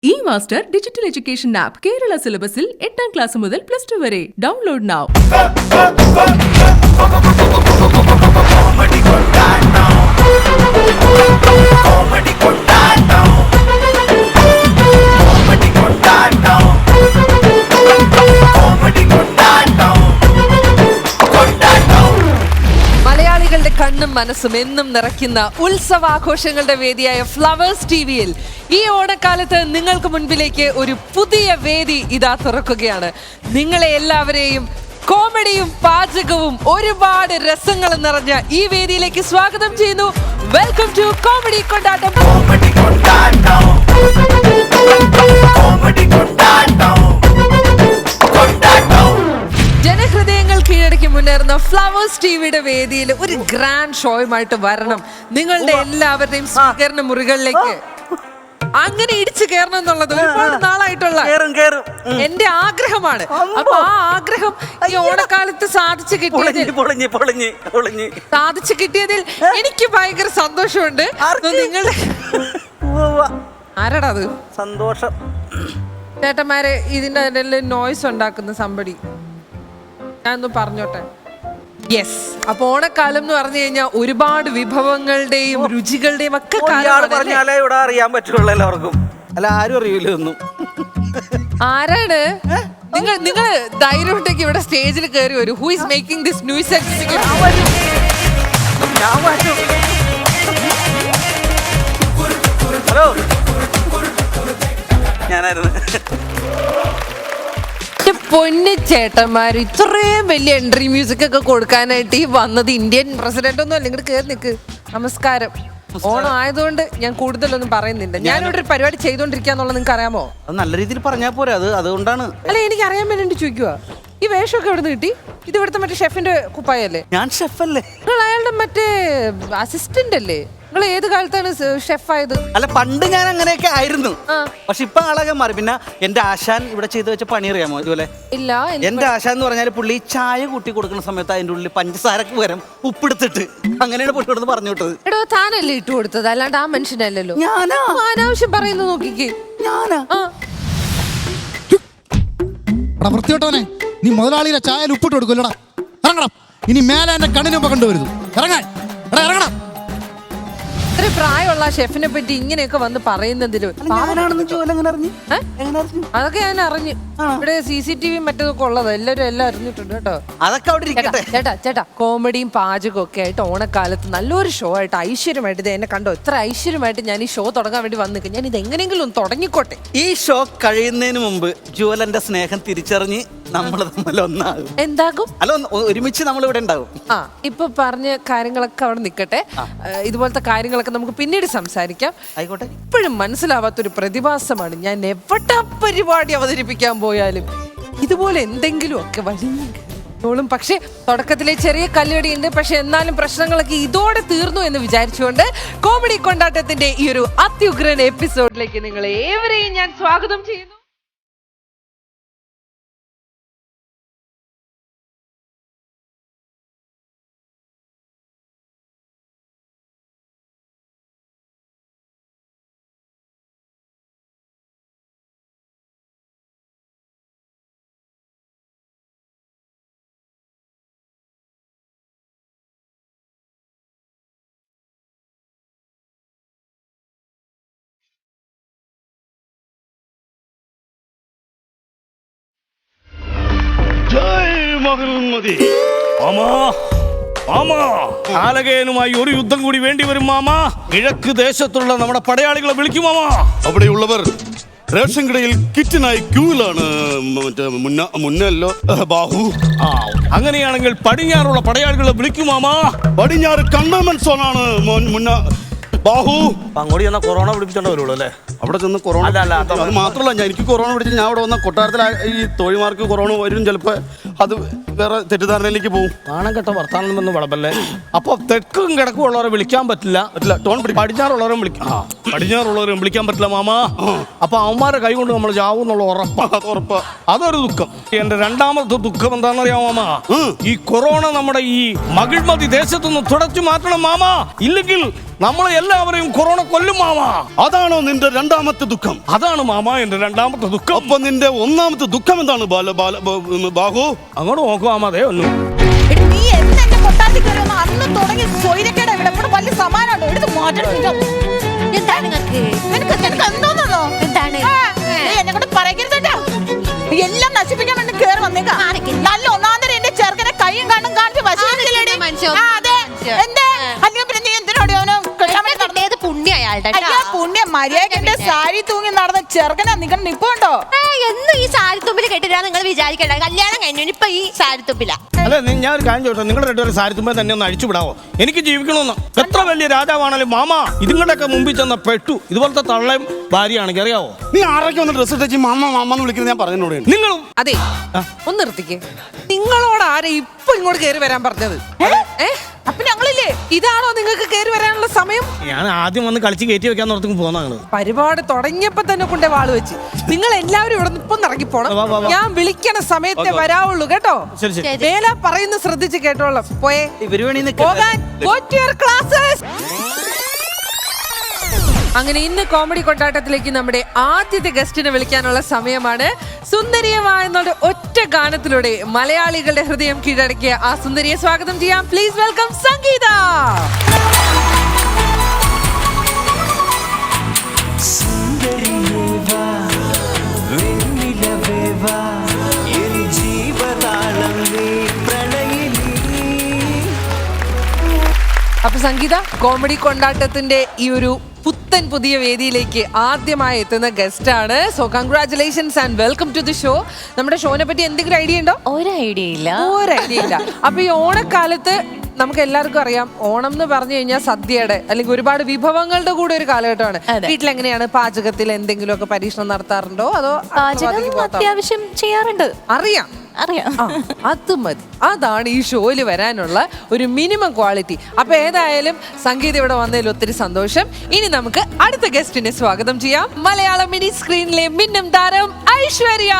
E-Master Digital Education App Kerala syllabus 8th class മുതൽ +2 വരെ. Download now. മലയാളികളുടെ കണ്ണും മനസ്സും എന്നും നിറയ്ക്കുന്ന ഉത്സവാഘോഷങ്ങളുടെ വേദിയായ ഫ്ലവേഴ്സ് ടിവിയിൽ ഈ ഓണക്കാലത്ത് നിങ്ങൾക്ക് മുൻപിലേക്ക് ഒരു പുതിയ വേദി ഇതാ തുറക്കുകയാണ്. നിങ്ങളെ എല്ലാവരെയും കോമഡിയും പാചകവും ഒരുപാട് രസങ്ങളും നിറഞ്ഞ ഈ വേദിയിലേക്ക് സ്വാഗതം ചെയ്യുന്നു. വെൽക്കം ടു കോമഡി കൊണ്ടാട്ടം. ജനഹൃദയങ്ങൾ കീഴടക്കി മുന്നേറുന്ന ഫ്ലവേഴ്സ് ടിവിയുടെ വേദിയിൽ ഒരു ഗ്രാൻഡ് ഷോയുമായിട്ട് വരണം. നിങ്ങളുടെ എല്ലാവരുടെയും സ്വീകരണ മുറികളിലേക്ക് അങ്ങനെ ഇടിച്ചു കയറണം എന്നുള്ളത് ഒരുപാട് നാളായിട്ടുള്ള എന്റെ ആഗ്രഹമാണ്. അപ്പൊ ആ ആഗ്രഹം ഈ ഓണക്കാലത്ത് സാധിച്ചു കിട്ടിയതിൽ എനിക്ക് ഭയങ്കര സന്തോഷമുണ്ട്. നിങ്ങളുടെ ആരാടാ അത്? സന്തോഷം. ചേട്ടന്മാരെ ഇതിന്റെ നോയ്സ് ഉണ്ടാക്കുന്ന സംബടി ഞാനൊന്ന് പറഞ്ഞോട്ടെ. യെസ്, അപ്പൊ ഓണക്കാലം എന്ന് പറഞ്ഞു കഴിഞ്ഞാൽ ഒരുപാട് വിഭവങ്ങളുടെയും രുചികളുടെയും ഒക്കെ പറഞ്ഞാലേ ഇവിടെ അറിയാൻ പറ്റുള്ളൂ എല്ലാവർക്കും. അല്ല, ആരും അറിയില്ല ഒന്നും. ആരാണ് നിങ്ങൾ ധൈര്യം ഉണ്ടെങ്കിൽ ഇവിടെ സ്റ്റേജിൽ കയറി വരും. Who is making this nuisance? Hello, ഞാനായിരുന്നു. പൊന്നു ചേട്ടന്മാര്, ഇത്രയും വലിയ എൻട്രി മ്യൂസിക് ഒക്കെ കൊടുക്കാനായിട്ട് ഈ വന്നത് ഇന്ത്യൻ പ്രസിഡന്റ് ഒന്നും അല്ല. ഇങ്ങോട്ട് കയറി നിൽക്ക്. നമസ്കാരം. ഓണം ആയതുകൊണ്ട് ഞാൻ കൂടുതലൊന്നും പറയുന്നില്ല. ഞാനിവിടെ ഒരു പരിപാടി ചെയ്തോണ്ടിരിക്കാന്നുള്ളത് നിങ്ങൾക്ക് അറിയാമോ? അത് നല്ല രീതിയിൽ പറഞ്ഞാൽ പോരെ. അതുകൊണ്ടാണ്. അല്ല, എനിക്ക് അറിയാൻ വേണ്ടി ചോദിക്കുക. ഈ വേഷമൊക്കെ എവിടെ നിന്ന് കിട്ടി? ഇത് ഇവിടുത്തെ മറ്റേ ഷെഫിന്റെ കുപ്പായല്ലേ? ഞാൻ ഷെഫല്ലേ? നിങ്ങൾ അയാളുടെ മറ്റേ അസിസ്റ്റന്റ് അല്ലേ? നിങ്ങൾ ഏത് കാലത്താണ് ഷെഫ് ആയത്? അല്ല, പണ്ട് ഞാൻ അങ്ങനെയൊക്കെ ആയിരുന്നു. പക്ഷെ ഇപ്പൊ ആളാകെ മാറി. പിന്നെ എന്റെ ആശാൻ ഇവിടെ ചെയ്ത് വെച്ച പണി അറിയാമോ? ഇതുപോലെ ഇല്ല. എന്റെ ആശാൻ എന്ന് പറഞ്ഞാൽ പുള്ളി ചായ കൂട്ടി കൊടുക്കുന്ന സമയത്ത് അതിന്റെ ഉള്ളിൽ പഞ്ചസാരക്ക് പകരം ഉപ്പെടുത്തിട്ട് അങ്ങനെയാണ് പുള്ളി ഇവിടെ പറഞ്ഞു വിട്ടത്. എടോ, താനല്ലേ ഇട്ട് കൊടുത്തത്, അല്ലാണ്ട് ആ മനുഷ്യനല്ലല്ലോ. ഞാനാ? അനാവശ്യം പറയുന്നു. നോക്കിക്കേ. ഞാനാ? വൃത്തിയോട്ടവനെ, നീ മുതലാളിയുടെ ചായയിൽ ഉപ്പിട്ട് കൊടുക്കുമല്ലോടാ. ഇറങ്ങണം. ഇനി മേലെ എന്റെ കണ്ണിന് മുമ്പ് കണ്ടുവരുന്നു. ഇറങ്ങാൻ. ഇറങ്ങണം. ഇത്ര പ്രായമുള്ള ഷെഫിനെ പറ്റി ഇങ്ങനെയൊക്കെ വന്ന് പറയുന്നതില് അതൊക്കെ ഞാൻ അറിഞ്ഞു. ഇവിടെ CCTV മറ്റേതൊക്കെ ഉള്ളത് എല്ലാം അറിഞ്ഞിട്ടുണ്ട് കേട്ടോ. അതൊക്കെ അവിടെ ഇരിക്കട്ടെ. ചേട്ടാ കോമഡിയും പാചകവും ഒക്കെ ആയിട്ട് ഓണക്കാലത്ത് നല്ലൊരു ഷോ ആയിട്ട് ഐശ്വര്യമായിട്ട് ഇത് എന്നെ കണ്ടോ? ഇത്ര ഐശ്വര്യമായിട്ട് ഞാൻ ഈ ഷോ തുടങ്ങാൻ വേണ്ടി വന്നിരിക്കും. ഞാൻ ഇത് എങ്ങനെയെങ്കിലും ഒന്ന് തുടങ്ങിക്കോട്ടെ. ഈ ഷോ കഴിയുന്നതിന് മുമ്പ് ജുവലന്റെ സ്നേഹം തിരിച്ചറിഞ്ഞ് നമ്മൾ തമ്മിൽ ഒന്നാകും. എന്താകും? അല്ല, ഒരുമിച്ച് നമ്മൾ ഇവിടെ ഉണ്ടാകും. ഇപ്പൊ പറഞ്ഞ കാര്യങ്ങളൊക്കെ അവിടെ നിൽക്കട്ടെ. ഇതുപോലത്തെ കാര്യങ്ങളൊക്കെ നമുക്ക് പിന്നീട് സംസാരിക്കാം. ആയിക്കോട്ടെ. ഇപ്പോഴും മനസ്സിലാവാത്തൊരു പ്രതിഭാസമാണ്. ഞാൻ എവിടെ പരിപാടി അവതരിപ്പിക്കാൻ പോയാലും ഇതുപോലെ എന്തെങ്കിലും ഒക്കെ വലിഞ്ഞോളും. പക്ഷെ തുടക്കത്തിലെ ചെറിയ കല്ലുകടി ഉണ്ട്. പക്ഷെ എന്നാലും പ്രശ്നങ്ങളൊക്കെ ഇതോടെ തീർന്നു എന്ന് വിചാരിച്ചുകൊണ്ട് കോമഡി കൊണ്ടാട്ടത്തിന്റെ ഈ ഒരു അത്യുഗ്രൻ എപ്പിസോഡിലേക്ക് നിങ്ങളെ ഏവരെയും ഞാൻ സ്വാഗതം ചെയ്യുന്നു. ആലകേനുമായി ഒരു യുദ്ധം കൂടി വേണ്ടി വരും മാമാ. കിഴക്ക് ദേശത്തുള്ള നമ്മുടെ പടയാളികളെ വിളിക്കും മാമാ. അവിടെയുള്ളവർ റേഷൻ കടയിൽ കിറ്റിനായി ക്യൂവിലാണ്. മുന്നല്ലോ ബാഹു. അങ്ങനെയാണെങ്കിൽ പടിഞ്ഞാറുള്ള പടയാളികളെ വിളിക്കും മാമാ. പടിഞ്ഞാറ് കണ്ണമൻ സോണാണ് മുന്ന ബാഹു. അങ്ങോട്ട് ചെന്ന കൊറോണ പിടിപ്പിച്ചോണ്ട് വരുള്ളൂ അല്ലേ? അവിടെ ചെന്ന് കൊറോണ. അത് മാത്രമല്ല, എനിക്ക് കൊറോണ പിടിച്ച് ഞാൻ അവിടെ വന്ന കൊട്ടാരത്തിൽ ഈ തോഴിമാർക്ക് കൊറോണ വരും ചിലപ്പോൾ. അത് വേറെ തെറ്റിദ്ധാരണയിലേക്ക് പോകും. നാണം കെട്ട വർത്താനം എന്ന് വിളമ്പല്ലേ. അപ്പൊ തെക്കും കിടക്കും ഉള്ളവരെ വിളിക്കാൻ പറ്റില്ല. ടോൺ പിടി. പടിഞ്ഞാറുള്ളവരെ പടിഞ്ഞാറുള്ളവരെ വിളിക്കാൻ പറ്റില്ല മാമ. അപ്പൊ അവന്മാരെ കൈ കൊണ്ട് നമ്മൾ ചാവും എന്നുള്ള ഉറപ്പാ. അതൊരു ദുഃഖം. എന്റെ രണ്ടാമത്തെ ദുഃഖം എന്താണെന്നറിയാമോ മാമ? ഈ കൊറോണ നമ്മുടെ ഈ മകിഴ്മതി ദേശത്തുനിന്ന് തുടച്ചു മാറ്റണം മാമ. ഇല്ലെങ്കിൽ നമ്മളെ എല്ലാവരെയും കൊറോണ കൊല്ലും മാമ. അതാണോ നിന്റെ രണ്ടാമത്തെ ദുഃഖം? അതാണ് മാമ എന്റെ രണ്ടാമത്തെ ദുഃഖം. അപ്പൊ നിന്റെ ഒന്നാമത്തെ ദുഃഖം എന്താണ് ബാഹു? അങ്ങോട്ട് നോക്കുക മാമ. അതേ ഒന്നും നീ എന്നെ കൊട്ടാത്തി കയറുന്ന അന്ന് തുടങ്ങി സ്വൈരക്കേടാ ഇവിടെ. ഇവിടെ വലിയ സമാനമുണ്ടോ? എടുത്ത് മാറ്റണം. എന്തോന്നോ എന്താണ്? എന്നെ കൊണ്ട് പറയരുത്. എല്ലാം നശിപ്പിക്കാൻ വേണ്ടി കയറി വന്നേക്കാം. നല്ല ഒന്നാന്തരം എന്റെ ചെറുക്കനെ കൈയും കണ്ണും കാണിച്ച് പുണ്യം മര്യാദ സാരി തൂങ്ങി നടന്ന ചെറുക്കനാ നിങ്ങൾ നിപ്പുണ്ടോ? എന്നും ഈ സാരി തുമ്പിൽ കെട്ടിട്ടാ നിങ്ങൾ വിചാരിക്കണ്ട. കല്യാണം കഴിഞ്ഞു ഇപ്പൊ ഈ സാരി തുമ്പില. അല്ല ഞാൻ ഒരു കാര്യം ചോദിച്ചോ, നിങ്ങളുടെ രണ്ടുപേരും സാരിത്തുമ്പോ തന്നെ ഒന്ന് അഴിച്ചു വിടാവോ? എനിക്ക് ജീവിക്കണമെന്ന്. എത്ര വലിയ രാജാവാണല്ലോ മാമ, ഇതുങ്ങളുടെയൊക്കെ മുമ്പിൽ ചെന്ന പെട്ടു. ഇതുപോലത്തെ തള്ളയും ഭാര്യയാണെങ്കിൽ അറിയാവോ? നീ ആരൊക്കെ വന്ന് ഡ്രസ് ഇട്ടേച്ച് മാമ മാമ എന്ന് വിളിക്കുന്നത് ഞാൻ പറഞ്ഞോടെ. നിങ്ങളും അതെ, ഒന്ന് നിർത്തിക്കേ. നിങ്ങളോട് ആരെ ഇപ്പൊ ഇങ്ങോട്ട് കയറി വരാൻ പറഞ്ഞത്? അപ്പൊ ഞങ്ങളില്ലേ? ഇതാണോ നിങ്ങൾക്ക് കയറി വരാനുള്ള സമയം? ഞാൻ ആദ്യം വന്ന് കളിച്ച് കയറ്റി വെക്കാൻ ഓർത്ത് പോന്നാണ്. പരിപാടി തുടങ്ങിയപ്പോ തന്നെ കൊണ്ടേ വാള് വെച്ച്. നിങ്ങൾ എല്ലാവരും ഇവിടെ ഇപ്പൊ ഇറങ്ങി പോണം. ഞാൻ വിളിക്കണ സമയത്തെ വരാവുള്ളൂ കേട്ടോ. ശരി. വേല പറയുന്ന ശ്രദ്ധിച്ച് കേട്ടോളാം. പോയേ ഇവര് വേണി പോകാൻ. Go to your classes. അങ്ങനെ ഇന്ന് കോമഡി കൊണ്ടാട്ടത്തിലേക്ക് നമ്മുടെ ആദ്യത്തെ ഗസ്റ്റിനെ വിളിക്കാനുള്ള സമയമാണ്. സുന്ദരിയമായ ഒറ്റ ഗാനത്തിലൂടെ മലയാളികളുടെ ഹൃദയം കീഴടക്കിയ ആ സുന്ദരിയെ സ്വാഗതം ചെയ്യാം. പ്ലീസ് വെൽക്കം സംഗീത. അപ്പൊ സംഗീത, കോമഡി കൊണ്ടാട്ടത്തിന്റെ ഈ ഒരു പുത്തൻ പുതിയ വേദിയിലേക്ക് ആദ്യമായി എത്തുന്ന ഗസ്റ്റ് ആണ്. So congratulations and welcome to the show. നമ്മുടെ ഷോനെ പറ്റി എന്തെങ്കിലും ഐഡിയ ഉണ്ടോ? ഒരു ഐഡിയ ഇല്ല. അപ്പൊ ഈ ഓണക്കാലത്ത് നമുക്ക് എല്ലാവർക്കും അറിയാം, ഓണം എന്ന് പറഞ്ഞു കഴിഞ്ഞാൽ സദ്യയുടെ അല്ലെങ്കിൽ ഒരുപാട് വിഭവങ്ങളുടെ കൂടെ ഒരു കാലഘട്ടമാണ്. വീട്ടിൽ എങ്ങനെയാണ് പാചകത്തിൽ എന്തെങ്കിലുമൊക്കെ പരീക്ഷണം നടത്താറുണ്ടോ? അതോ അത്യാവശ്യം ചെയ്യാറുണ്ട്. അറിയാം. അത് മതി. അതാണ് ഈ ഷോയിൽ വരാനുള്ള ഒരു മിനിമം ക്വാളിറ്റി. അപ്പൊ ഏതായാലും സംഗീത ഇവിടെ വന്നതിൽ ഒത്തിരി സന്തോഷം. ഇനി നമുക്ക് അടുത്ത ഗസ്റ്റിനെ സ്വാഗതം ചെയ്യാം. മലയാളം മിനി സ്ക്രീനിലെ മിന്നും താരം ഐശ്വര്യ.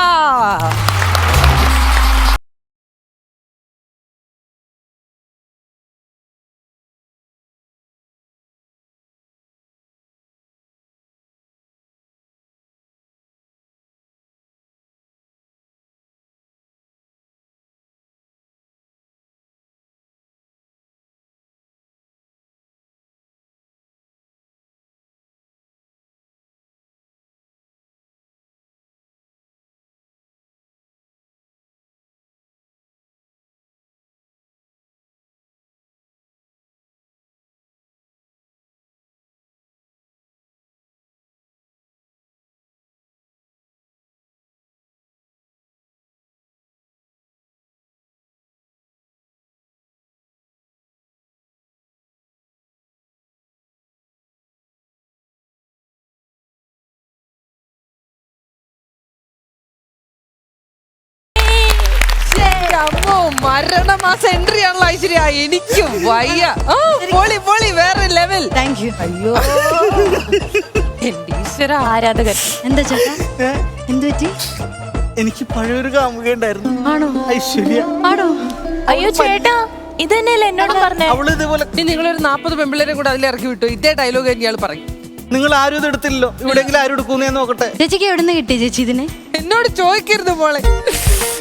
മരണമാസ എൻട്രി ആണല്ലോ ഐശ്വര്യ. എനിക്ക് വയ്യ. പൊളി പൊളി, വേറെ ലെവൽ. Thank you. അയ്യോ എന്റെ ഈശ്വര. ആരാധകൻ. എന്താ ചേട്ടാ, എന്ത് പറ്റി? എനിക്ക് പഴയൊരു കാമുകയുണ്ടായിരുന്നു. ആണോ? ഐശ്വര്യ. ആണോ? അയ്യോ ചേട്ടാ, ഇത് തന്നെയല്ലേ എന്നോട് പറഞ്ഞേ. അവള് ഇതേപോലെ നിങ്ങളൊരു 40 പെമ്പിള്ളേരെ കൂടെ അതിൽ ഇറക്കി വിട്ടു. ഇതേ ഡയലോഗ് തന്നെയാൾ പറയും. നിങ്ങൾ ആരും ഇത് എടുത്തില്ലല്ലോ. ഇവിടെയെങ്കിലും ആരും എടുക്കുന്നേ നോക്കട്ടെ. ചേച്ചിക്ക് എവിടെ നിന്ന് കിട്ടി ചേച്ചി ഇതിനെ? എന്നോട് ചോദിക്കരുത് മോളെ.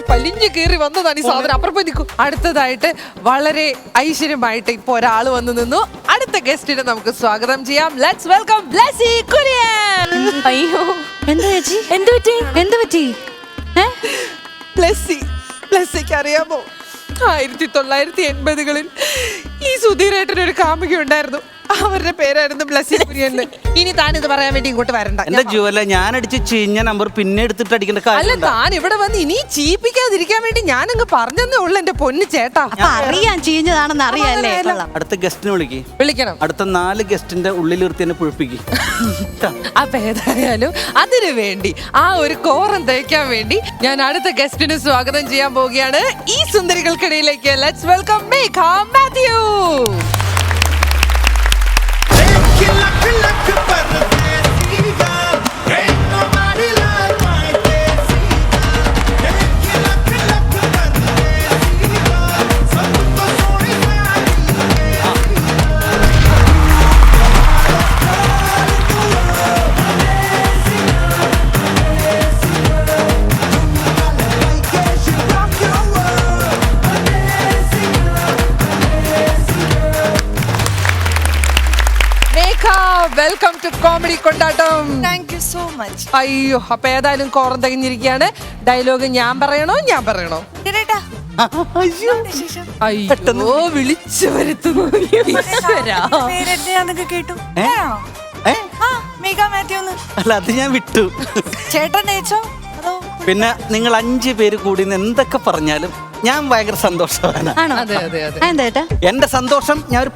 പലിഞ്ഞു കയറി വന്നതാണ് ഈ സാധനം. അപ്പുറം നിൽക്കും. അടുത്തതായിട്ട് വളരെ ഐശ്വര്യമായിട്ട് ഇപ്പൊ ഒരാൾ വന്നു നിന്നു. അടുത്ത ഗസ്റ്റിനെ നമുക്ക് സ്വാഗതം ചെയ്യാം. Let's welcome Blessy Kurian. അയ്യോ, എന്താ ചേച്ചി? എന്ത് പറ്റി? ബ്ലെസ്സിക്ക് അറിയാമോ, 1980-കളിൽ ഈ സുധീരേട്ടനൊരു കാമുക ഉണ്ടായിരുന്നു. അവരുടെ പേരായിരുന്നു ബ്ലസ്സി കുര്യൻ. ഇനി താൻ ഇത് പറയാൻ വേണ്ടി ഇങ്ങോട്ട് വരണ്ട. എന്റെ ജുവല ഞാൻ അടിച്ച് ചീഞ്ഞ നമ്പർ പിന്നെ എടുത്തിട്ട് അടിക്കേണ്ട അല്ല, കാര്യം താൻ ഇവിടെ വന്ന് ഇനി ചീപ്പിക്കാതിരിക്കാൻ വേണ്ടി ഞാനങ്ങ് പറഞ്ഞതേ ഉള്ളു എന്റെ പൊന്ന് ചേട്ടാ. അപ്പൊ അറിയാൻ ചീഞ്ഞതാണെന്ന് അറിയാല്ലേ? അടുത്ത ഗസ്റ്റിനെ വിളിക്കണം. അടുത്ത 4 ഗസ്റ്റിന്റെ ഉള്ളിൽ നിർത്തി എന്നെ പുഴിപ്പിക്കും. അപ്പൊ ഏതായാലും അതിനു വേണ്ടി ആ ഒരു കോറം തയ്ക്കാൻ വേണ്ടി ഞാൻ അടുത്ത ഗസ്റ്റിന് സ്വാഗതം ചെയ്യാൻ പോവുകയാണ് ഈ സുന്ദരികൾക്കിടയിലേക്ക്. Let's welcome Megha Mathew. Welcome to comedy Kondattam. Thank you so much. അയ്യോ, അപ്പൊ ഏതായാലും കോറം തികഞ്ഞിരിക്കുകയാണ്. ഡയലോഗ് ഞാൻ പറയണോ? അയ്യോ, വിളിച്ചു വരുത്തുന്നു. കേട്ടു. അല്ല, അത് ഞാൻ വിട്ടു. ചേട്ടൻ നേച്ചോ? പിന്നെ നിങ്ങൾ 5 പേര് കൂടി എന്തൊക്കെ പറഞ്ഞാലും ഞാൻ ഭയങ്കര സന്തോഷമാണ്. അതെ അതെ അതെ. എന്താ എന്റെ സന്തോഷം ഞാൻ ഒരു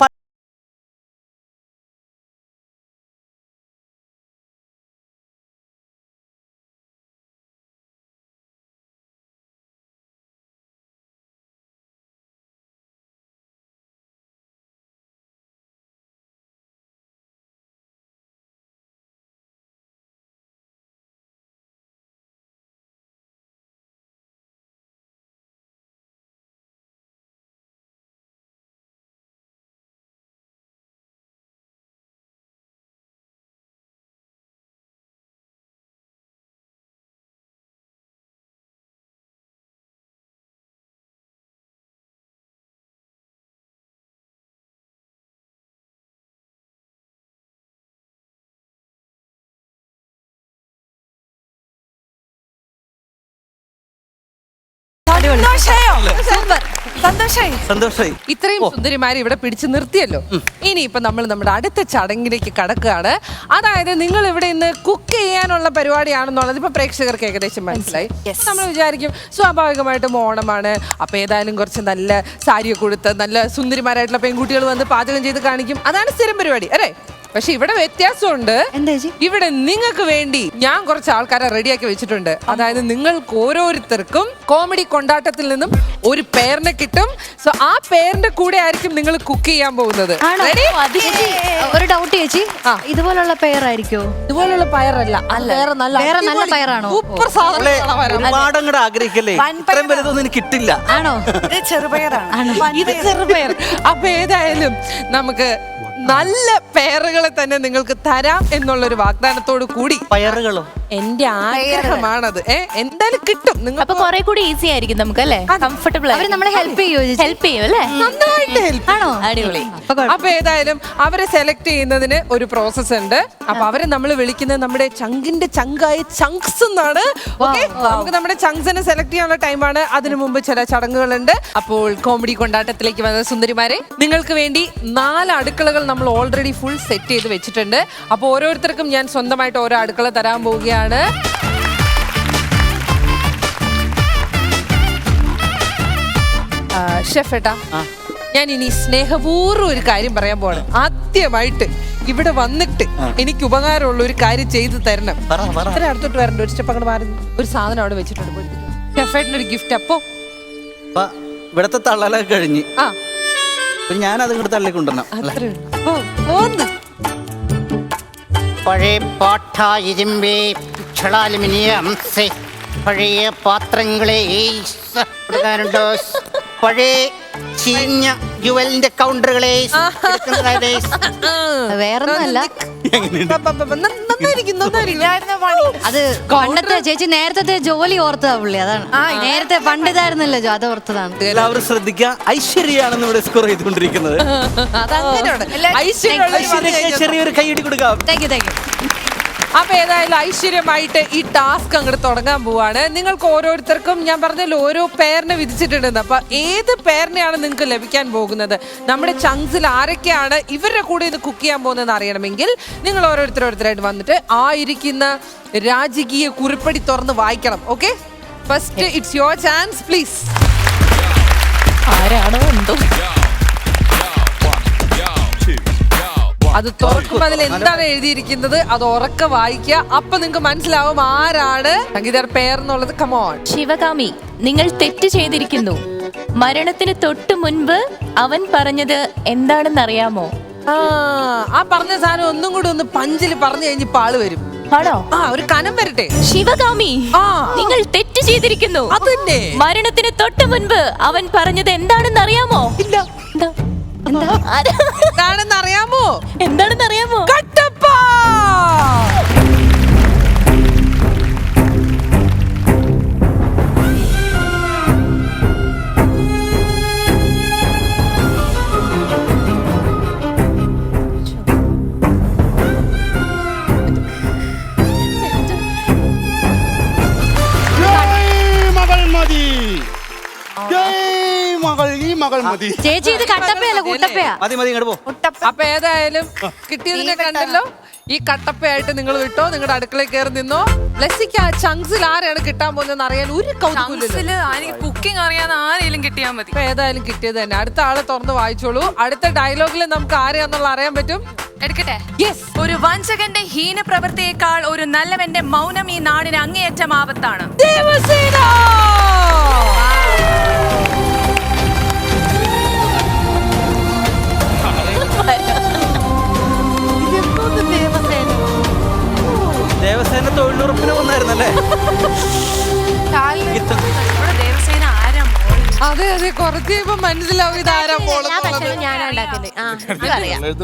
സന്തോഷമായി. ഇത്രയും സുന്ദരിമാരെ ഇവിടെ പിടിച്ചു നിർത്തിയല്ലോ. ഇനി ഇപ്പൊ നമ്മൾ നമ്മുടെ അടുത്ത ചടങ്ങിലേക്ക് കടക്കുകയാണ്. അതായത് നിങ്ങൾ ഇവിടെ ഇന്ന് കുക്ക് ചെയ്യാനുള്ള പരിപാടിയാണെന്നുള്ളത് ഇപ്പൊ പ്രേക്ഷകർക്ക് ഏകദേശം മനസ്സിലായി. നമ്മൾ വിചാരിക്കും സ്വാഭാവികമായിട്ടും ഓണമാണ്, അപ്പൊ ഏതായാലും കുറച്ച് നല്ല സാരിയൊക്കെ കൊടുത്ത് നല്ല സുന്ദരിമാരായിട്ടുള്ള പെൺകുട്ടികൾ വന്ന് പാചകം ചെയ്ത് കാണിക്കും. അതാണ് സ്ഥിരം പരിപാടി അല്ലേ? പക്ഷെ ഇവിടെ വ്യത്യാസമുണ്ട്. ഇവിടെ നിങ്ങൾക്ക് വേണ്ടി ഞാൻ കുറച്ച് ആൾക്കാരെ റെഡിയാക്കി വെച്ചിട്ടുണ്ട്. അതായത് നിങ്ങൾക്ക് ഓരോരുത്തർക്കും കോമഡി കൊണ്ടാട്ടത്തിൽ നിന്നും ഒരു പേരിനെ കിട്ടും. സോ ആ പേരിന്റെ കൂടെ ആയിരിക്കും നിങ്ങൾ കുക്ക് ചെയ്യാൻ പോകുന്നത്. ഒരു ഡൗട്ട് ചേച്ചി, ഇതുപോലുള്ള പെയറായിരിക്കോ? ഇതുപോലുള്ള പയറല്ല, വേറെ നല്ല പയറാണോ? സൂപ്പർ സാധനം. ഒരുപാട് അങ്ങോട്ട് ആഗ്രഹിക്കല്ലേ, ഇത്രയും വലുതൊന്നും എനിക്ക് കിട്ടില്ല. ആണോ? ചെറുപയറാണ്. ഇത് ചെറുപയർ. അപ്പൊ ഏതായാലും നമുക്ക് നല്ല പേരുകളെ തന്നെ നിങ്ങൾക്ക് തരാം എന്നുള്ളൊരു വാഗ്ദാനത്തോട് കൂടി. പയറുകളോ? എന്റെ ആഗ്രഹമാണത്. എന്തായാലും കിട്ടും. നിങ്ങൾക്ക് കുറെ കൂടി ഈസി ആയിരിക്കും നമുക്ക് അല്ലേ? കംഫർട്ടബിൾ. അവര് നമ്മളെ ഹെൽപ്പ് ചെയ്യും അല്ലേ? നന്നായിട്ട് ഹെൽപ്പ് ആണോ? അടിപൊളി. അപ്പൊ ഏതായാലും അവരെ സെലക്ട് ചെയ്യുന്നതിന് ഒരു പ്രോസസ് ഉണ്ട്. അപ്പൊ അവരെ നമ്മൾ വിളിക്കുന്നത് നമ്മുടെ ചങ്കിന്റെ ചങ്കായ ചങ്ക്സ് എന്നാണ്. ഓക്കെ, നമുക്ക് നമ്മുടെ ചങ്ക്സിനെ സെലക്ട് ചെയ്യാനുള്ള ടൈമാണ്. അതിനു മുമ്പ് ചില ചടങ്ങുകളുണ്ട്. അപ്പോൾ കോമഡി കൊണ്ടാട്ടത്തിലേക്ക് വന്ന സുന്ദരിമാരെ, നിങ്ങൾക്ക് വേണ്ടി 4 അടുക്കളകൾ നമ്മൾ ഓൾറെഡി ഫുൾ സെറ്റ് ചെയ്ത് വെച്ചിട്ടുണ്ട്. അപ്പൊ ഓരോരുത്തർക്കും ഞാൻ സ്വന്തമായിട്ട് ഓരോ അടുക്കള തരാൻ പോവുകയാണ്. ഷെഫ് ഏട്ടാ, ഞാൻ ഇനി സ്നേഹപൂർവ്വം ഒരു കാര്യം പറയാൻ പോവാണ്. ആദ്യമായിട്ട് ഇവിടെ വന്നിട്ട് എനിക്ക് ഉപകാരമുള്ള ഒരു കാര്യം ചെയ്തു തരണം. ഇത്ര അടുത്തോട്ട് വരണ്ട, ഒരു സ്റ്റെപ്പ് അങ്ങോട്ട് മാറി. ഒരു സാധനം അവിടെ വെച്ചിട്ടുണ്ട്. ഷെഫേട്ടനൊരു ഗിഫ്റ്റ്. അപ്പൊ ഇവിടത്തെ തള്ളലൊക്കെ കഴിഞ്ഞ് ഞാനത് ഇങ്ങോട്ട് തള്ളിക്കൊണ്ടുവരണം. പഴയ പാട്ട ഇരുമ്പേ പിച്ചളാലുമിനിയം പഴയ പാത്രങ്ങളെ പഴയ ചീഞ്ഞ ജുവലിന്റെ കൗണ്ടറുകളെ വേറൊന്നുമല്ല. അത് പണ്ടത്തെ ചേച്ചി നേരത്തെ ജോലി ഓർത്തതാ പുള്ളി. അതാണ് നേരത്തെ പണ്ടിതായിരുന്നല്ലോ, അത് ഓർത്തതാണ്. എല്ലാവരും ശ്രദ്ധിക്കുക, ഐശ്വര്യാണെന്ന് ഇവിടെ സ്കോർ ചെയ്തുകൊണ്ടിരിക്കുന്നത്. ചെറിയൊരു കൈയടി കൊടുക്കാം. Thank you. അപ്പൊ ഏതായാലും ഐശ്വര്യമായിട്ട് ഈ ടാസ്ക് അങ്ങോട്ട് തുടങ്ങാൻ പോവാണ്. നിങ്ങൾക്ക് ഓരോരുത്തർക്കും ഞാൻ പറഞ്ഞല്ലോ ഓരോ പേരിനെ വിധിച്ചിട്ടുണ്ടെന്ന്. അപ്പൊ ഏത് പേരിനെയാണ് നിങ്ങൾക്ക് ലഭിക്കാൻ പോകുന്നത്, നമ്മുടെ ചങ്സിൽ ആരൊക്കെയാണ് ഇവരുടെ കൂടെ ഇത് കുക്ക് ചെയ്യാൻ പോകുന്നതെന്ന് അറിയണമെങ്കിൽ നിങ്ങൾ ഓരോരുത്തരായിട്ട് വന്നിട്ട് ആ ഇരിക്കുന്ന രാജകീയ കുറിപ്പടി തുറന്ന് വായിക്കണം. Okay, first it's your chance please. ആരാണോ എന്തോ അത് തുറക്കുമ്പോൾ അതിൽ എന്താണ് എഴുതിയിരിക്കുന്നത് അത് ഉറക്കെ വായിക്കുക. അപ്പൊ നിങ്ങൾക്ക് മനസ്സിലാവും ആരാണ് സംഗീതയുടെ പേരെന്നുള്ളത്. കമോൺ. ശിവകാമി, നിങ്ങൾ തെറ്റ് ചെയ്തിരിക്കുന്നു. മരണത്തിന് തൊട്ടു മുൻപ് അവൻ പറഞ്ഞത് എന്താണെന്നറിയാമോ? ആ പറഞ്ഞ സാധനം ഒന്നും കൂടി ഒന്ന് പഞ്ചിൽ പറഞ്ഞു കഴിഞ്ഞപ്പോ ആള് വരും. ആണോ? ഒരു കനം വരട്ടെ. ശിവകാമി, നിങ്ങൾ തെറ്റ് ചെയ്തിരിക്കുന്നു. അതന്നെ. മരണത്തിന് തൊട്ടു മുൻപ് അവൻ പറഞ്ഞത് എന്താണെന്നറിയാമോ? ഇല്ല. എന്താണെന്നറിയാമോ? എന്താണെന്നറിയാമോ? കട്ടപ്പ. ചേച്ചി ഇത് കട്ടപ്പയല്ല കൂട്ടപ്പയാ. മതി ഇങ്ങോട്ട് പോ. അപ്പൊ ഏതായാലും കിട്ടിയതിനെ കണ്ടല്ലോ. ഈ കട്ടപ്പയായിട്ട് നിങ്ങൾ വിട്ടോ, നിങ്ങളുടെ അടുക്കളയിൽ കയറി നിന്നോ. ബ്ലെസ്സിക്ക് ആ ചങ്സിൽ ആരെയാണ് കിട്ടാൻ പോകുന്നതെന്ന് അറിയാൻ ഒരു കൗതുകമില്ല. കുക്കിംഗ് അറിയാൻ ആരെങ്കിലും കിട്ടിയാൽ മതി. അപ്പൊ ഏതായാലും കിട്ടിയത് തന്നെ. അടുത്ത ആളെ തുറന്ന് വായിച്ചോളൂ. അടുത്ത ഡയലോഗിൽ നമുക്ക് ആരെയാന്നുള്ള അറിയാൻ പറ്റും. എടുക്കട്ടെ. ഒരു വഞ്ചകന്റെ ഹീന പ്രവൃത്തിയേക്കാൾ ഒരു നല്ലവന്റെ മൗനം ഈ നാടിന് അങ്ങേയറ്റം ആപത്താണ്. ദേവസേന. ദേവസേന തൊഴിലുറപ്പിന് വന്നായിരുന്നല്ലേ? ദേവസേന ആരാ? അതെ അതെ, കുറച്ച് കഴിയുമ്പോ മനസ്സിലാവും ഇതാരാ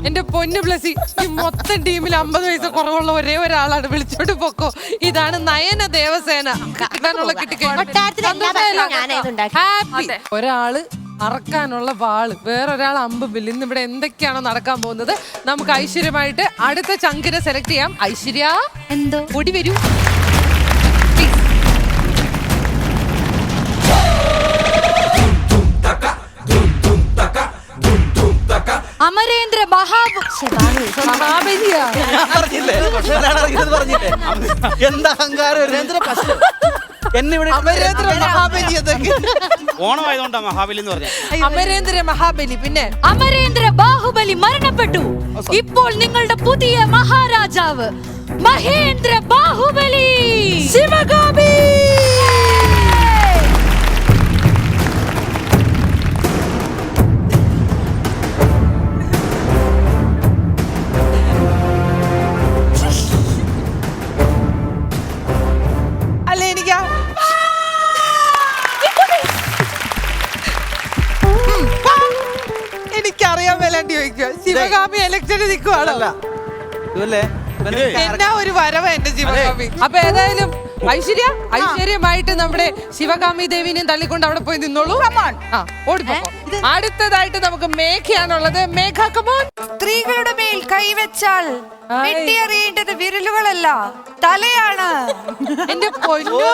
എന്റെ പൊന്നു ബ്ലസി. ഈ മൊത്തം ടീമിൽ 50 വയസ്സ് കുറവുള്ള ഒരേ ഒരാളാണ്. വിളിച്ചോട്ട് പൊക്കോ. ഇതാണ് നയന ദേവസേന. ഒരാള് അറക്കാനുള്ള വാള്, വേറൊരാൾ അമ്പുമില്ല. ഇന്ന് ഇവിടെ എന്തൊക്കെയാണോ നടക്കാൻ പോകുന്നത് നമുക്ക് ഐശ്വര്യമായിട്ട് അടുത്ത ചങ്കിനെ സെലക്ട് ചെയ്യാം. ഐശ്വര്യ എന്തോ ഓടി വരൂ. അമരേന്ദ്ര മഹാബലിയാ. പറഞ്ഞില്ലേ എന്താ അഹങ്കാരം. എന്നിവിടെ ഓണമായതുകൊണ്ടാ മഹാബലി എന്ന് പറഞ്ഞ. അമരേന്ദ്ര മഹാബലി. പിന്നെ അമരേന്ദ്ര ബാഹുബലി മരണപ്പെട്ടു. ഇപ്പോൾ നിങ്ങളുടെ പുതിയ മഹാരാജാവ് മഹേന്ദ്ര ബാഹുബലി ശിവകാമി. അല്ലേ എനിക്കാ എനിക്കറിയാൻ മേലാണ്ടി ചോദിക്കുക. ശിവകാമി ഇലക്ഷന് നിൽക്കുവാണല്ലോ. എന്നാ ഒരു വരവ എന്റെ ശിവകാമി. അപ്പൊ ഏതായാലും ഐശ്വര്യമായിട്ട് നമ്മുടെ ശിവകാമി ദേവിനെയും തള്ളിക്കൊണ്ട് അവിടെ പോയി നിന്നോളൂ. ഓടിപ്പോ. അടുത്തതായിട്ട് നമുക്ക് മേഘയാണുള്ളത്. മേഘ കമോൺ. സ്ത്രീകളുടെ മേൽ കൈവച്ചാൽ വെട്ടിയെറിയേണ്ടത് വിരലുകളല്ല, തലയാണ്. എന്റെ പൊന്നോ,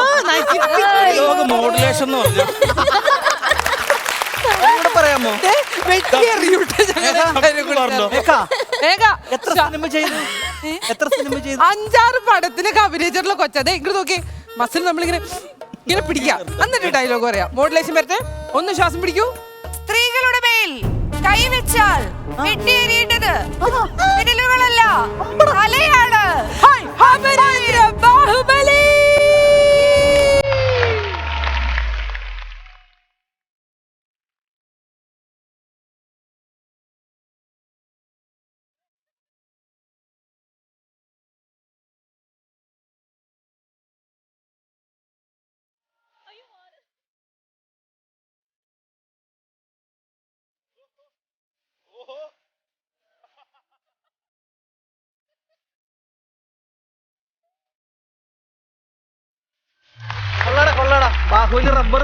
മോഡുലേഷൻ എന്ന് പറഞ്ഞു പറയാമോ? എത്ര സിനിമ ചെയ്തു? 5-6 പടത്തിനൊക്കെ അഭിനയിച്ചിട്ടുള്ള കൊച്ചതെ. ഇങ്ങോട്ട് നോക്കി, മസിൽ നമ്മളിങ്ങനെ ഇങ്ങനെ പിടിക്കാം. എന്നിട്ട് ഡയലോഗ് പറയാം. മോഡുലേഷൻ വരട്ടെ. ഒന്ന് ശ്വാസം പിടിക്കൂ. സ്ത്രീകളുടെ മേൽ കൈവച്ചാൽ വെട്ടിയെറിയേണ്ടത് വിരലുകളല്ല, തലയാണ്. ബാഹുബലി. കൊള്ളടാ ബാഹുബലി റബ്ബർ.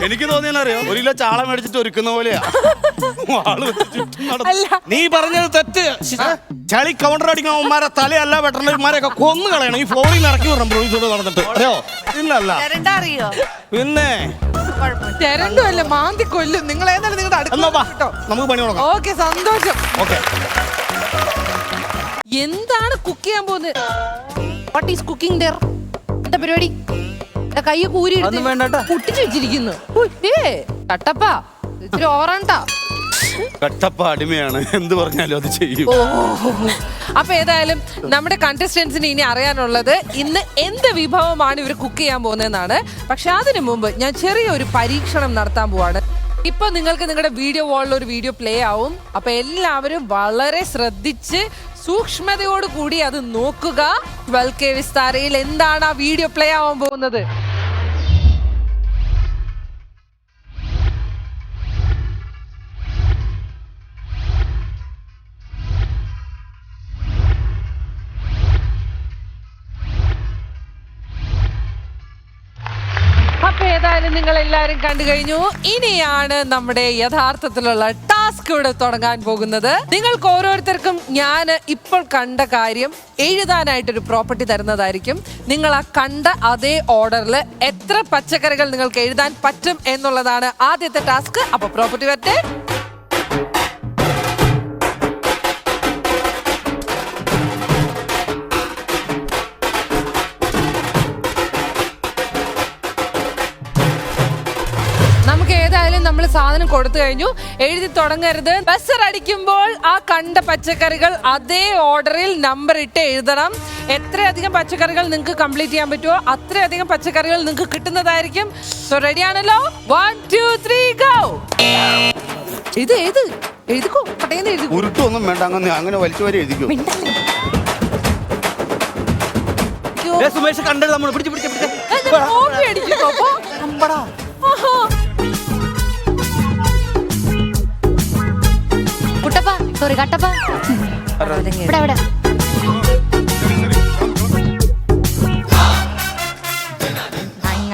എനിക്ക് തോന്നിയെന്നറിയോ 1 കിലോ ചാള മേടിച്ചിട്ട് ഒരുക്കുന്ന പോലെയാ ആള് വെച്ച് ചുറ്റും നടന്ന്. അല്ല. നീ പറഞ്ഞത് തെറ്റ് ചളി കൗണ്ടർ അടിക്കുന്നവന്മാരെ തലയല്ല വെട്ടണന്മാരെയൊക്കെ കൊന്നു കളയണം ഈ ഫ്ലോറിൽ നിന്ന് ഇറക്കി വിടണം പ്രൊഡ്യൂസറോട് നടന്നിട്ട് അറിയോ ഇല്ലല്ല അറിയോ പിന്നെ രണ്ടുമല്ല മാന്തി കൊല്ലും. നിങ്ങൾ ഏതായാലും നിങ്ങളുടെ എന്നാ വാ, അടുത്ത നമുക്ക് പണി തുടങ്ങാം. ഓക്കെ, സന്തോഷം. ഓക്കെ എന്താണ് കുക്ക് ചെയ്യാൻ പോകുന്നത്? What is cooking dare? എന്താ പരിപാടി? കൈ കൂരി അതൊന്നും വേണ്ട കേട്ടോ. പൊട്ടിച്ചു വെച്ചിരിക്കുന്നു. കട്ടപ്പ ഇച്ചിരി ഓറണ്ട. കട്ടപ്പ അടിമയാണ്, എന്ത് പറഞ്ഞാലും അത് ചെയ്യും. അപ്പൊ ഏതായാലും നമ്മുടെ കണ്ടസ്റ്റൻസിന് ഇനി അറിയാനുള്ളത് ഇന്ന് എന്ത് വിഭവമാണ് ഇവർ കുക്ക് ചെയ്യാൻ പോകുന്നതെന്നാണ്. പക്ഷെ അതിനു മുമ്പ് ഞാൻ ചെറിയൊരു പരീക്ഷണം നടത്താൻ പോവാണ്. ഇപ്പൊ നിങ്ങൾക്ക് നിങ്ങളുടെ വീഡിയോ വാളിൽ ഒരു വീഡിയോ പ്ലേ ആവും. അപ്പൊ എല്ലാവരും വളരെ ശ്രദ്ധിച്ച് സൂക്ഷ്മതയോട് കൂടി അത് നോക്കുക. 12K വിസ്താരയിൽ എന്താണ് ആ വീഡിയോ പ്ലേ ആവാൻ പോകുന്നത്? അപ്പൊ ഏതായാലും നിങ്ങൾ എല്ലാരും കണ്ടു കഴിഞ്ഞു. ഇനിയാണ് നമ്മുടെ യഥാർത്ഥത്തിലുള്ള ടാസ്ക് ഇവിടെ തുടങ്ങാൻ പോകുന്നത്. നിങ്ങൾക്ക് ഓരോരുത്തർക്കും ഞാൻ ഇപ്പോൾ കണ്ട കാര്യം എഴുതാനായിട്ടൊരു പ്രോപ്പർട്ടി തരുന്നതായിരിക്കും. നിങ്ങൾ ആ കണ്ട അതേ ഓർഡറിൽ എത്ര പച്ചക്കറികൾ നിങ്ങൾക്ക് എഴുതാൻ പറ്റും എന്നുള്ളതാണ് ആദ്യത്തെ ടാസ്ക്. അപ്പൊ പ്രോപ്പർട്ടി വരട്ടെ. നമുക്ക് ഏതായാലും നമ്മൾ സാധനം കൊടുത്തു കഴിഞ്ഞു. എഴുതി തുടങ്ങരുത്. ബസർ അടിക്കുമ്പോൾ ആ കണ്ട പച്ചക്കറികൾ അതേ ഓർഡറിൽ നമ്പർ ഇട്ട് എഴുതണം. എത്രയധികം പച്ചക്കറികൾ നിങ്ങൾക്ക് കംപ്ലീറ്റ് ചെയ്യാൻ പറ്റുമോ അത്രയധികം പച്ചക്കറികൾ നിങ്ങൾക്ക് കിട്ടുന്നതായിരിക്കും. സോ റെഡി ആണല്ലോ? 1 2 3 ഗോ. ഇത് എഴുതിക്കോ, പട്ടേന്ന് എഴുതിക്കോ. ഉരുട്ടൊന്നും വേണ്ട, അങ്ങനെ വലിച്ചു വരെ എഴുതിക്കോ. സുമേഷ് കണ്ടത് നമ്മൾ പിടിച്ച് കോപ്പി അടിക്കോ. കുട്ടപ്പ, സോറി കട്ടപ്പ. ഇവിടെ ഇവിടെ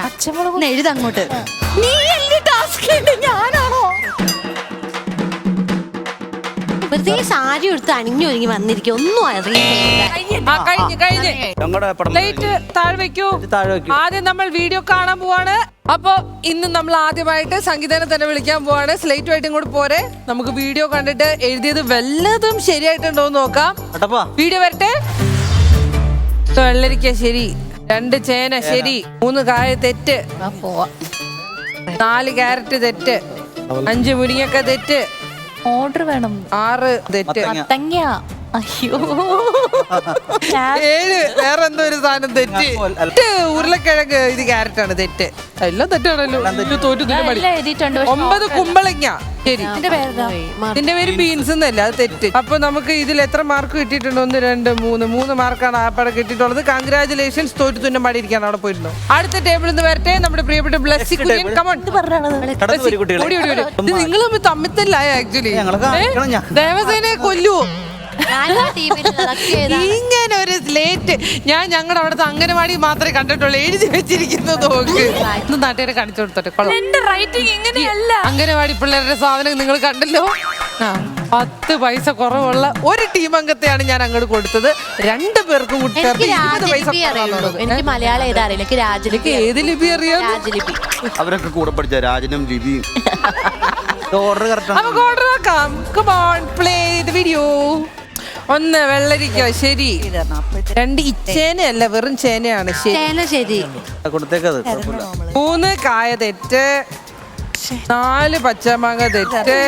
പച്ചമുളക് എഴുതങ്ങോട്ട്. നീ എന്റെ ടാസ്ക് ഞാനാണോ? വെറുതെ സാരി എടുത്ത് അണിഞ്ഞൊരുങ്ങി വന്നിരിക്കും. ഒന്നും അറിയില്ല. കഴിഞ്ഞ് ഞങ്ങളുടെ പ്ലേറ്റ് താഴെ വെക്കൂ. ആദ്യം നമ്മൾ വീഡിയോ കാണാൻ പോവാണ്. അപ്പൊ ഇന്ന് നമ്മൾ ആദ്യമായിട്ട് സംഗീതനെ തന്നെ വിളിക്കാൻ പോവാണ്. സ്ലേറ്റുമായിട്ട് ഇങ്ങോട്ട് പോരെ. നമുക്ക് വീഡിയോ കണ്ടിട്ട് എഴുതിയത് വല്ലതും ശരിയായിട്ടുണ്ടോ എന്ന് നോക്കാം. വീഡിയോ വരട്ടെ. വെള്ളരിക്ക ശരി, 2 ചേന ശരി, 3 കായ തെറ്റ്, 4 ക്യാരറ്റ് തെറ്റ്, 5 മുരിങ്ങക്ക തെറ്റ്, ഓർഡർ വേണം. 6 തെറ്റ്, തങ്ങ. അയ്യോ, 7 വേറെ എന്തോ ഒരു സാധനം തെറ്റ്, 8 ഉരുളക്കിഴങ്ങ്, ഇത് ക്യാരറ്റ് ആണ് തെറ്റ്. എല്ലാം തെറ്റാണല്ലോ. തോറ്റു 9 കുമ്പളങ്ങ ശരി. ഇതിന്റെ പേര് ബീൻസ് എന്നല്ല, അത് തെറ്റ്. അപ്പൊ നമുക്ക് ഇതിൽ എത്ര മാർക്ക് കിട്ടിയിട്ടുണ്ട്? 1 2 3 മാർക്കാണ് ആപ്പടെ കിട്ടിയിട്ടുള്ളത്. കൺഗ്രാചുലേഷൻസ്. തോറ്റു തുന്നം പാടിയിരിക്കാണ് അവിടെ പോയിരുന്നു. അടുത്ത ടേബിളിൽ നിന്ന് വരട്ടെ നമ്മുടെ പ്രിയപ്പെട്ട ബ്ലസ്സി കുര്യൻ. കമോൺ, നിങ്ങൾ തമ്മിത്തല്ലായ ആക്ച്വലി. ദേവസേനെ കൊല്ലുവോ? ഇങ്ങനെ ഒരു സ്ലേറ്റ് ഞാൻ ഞങ്ങളുടെ അവിടുത്തെ അംഗനവാടി മാത്രമേ കണ്ടിട്ടുള്ളൂ. എഴുതി വെച്ചിരിക്കുന്നത് നോക്ക്. നാട്ടുകാരെ കാണിച്ചു കൊടുത്തോട്ടെ. എന്റെ റൈറ്റിംഗ് ഇങ്ങനെയല്ല. അംഗനവാടി പിള്ളേരുടെ സാധനം നിങ്ങൾ കണ്ടല്ലോ. 10 പൈസ കുറവുള്ള ഒരു ടീം അംഗത്തെയാണ് ഞാൻ അങ്ങോട്ട് കൊടുത്തത്. 2 പേർക്കും കൂടി ചേർത്ത് 20 പൈസ. എനിക്ക് മലയാളം എഴുതാറില്ല. എനിക്ക് രാജലിപി. ഏത് ലിപി അറിയാം? രാജലിപി. അവരൊക്കെ കൂടെ പഠിച്ച രാജനും ലിപിയും. നമുക്ക് ഓർഡർ ആക്കാം. Come on, play the video. 1 വെള്ളരിക്ക ശരി, 2 ഇച്ചേനയല്ല വെറും ചേനയാണ് ശരി. ശരി. 3 കായ തെറ്റ്, 4 പച്ചമാങ്ങ തെറ്റ്,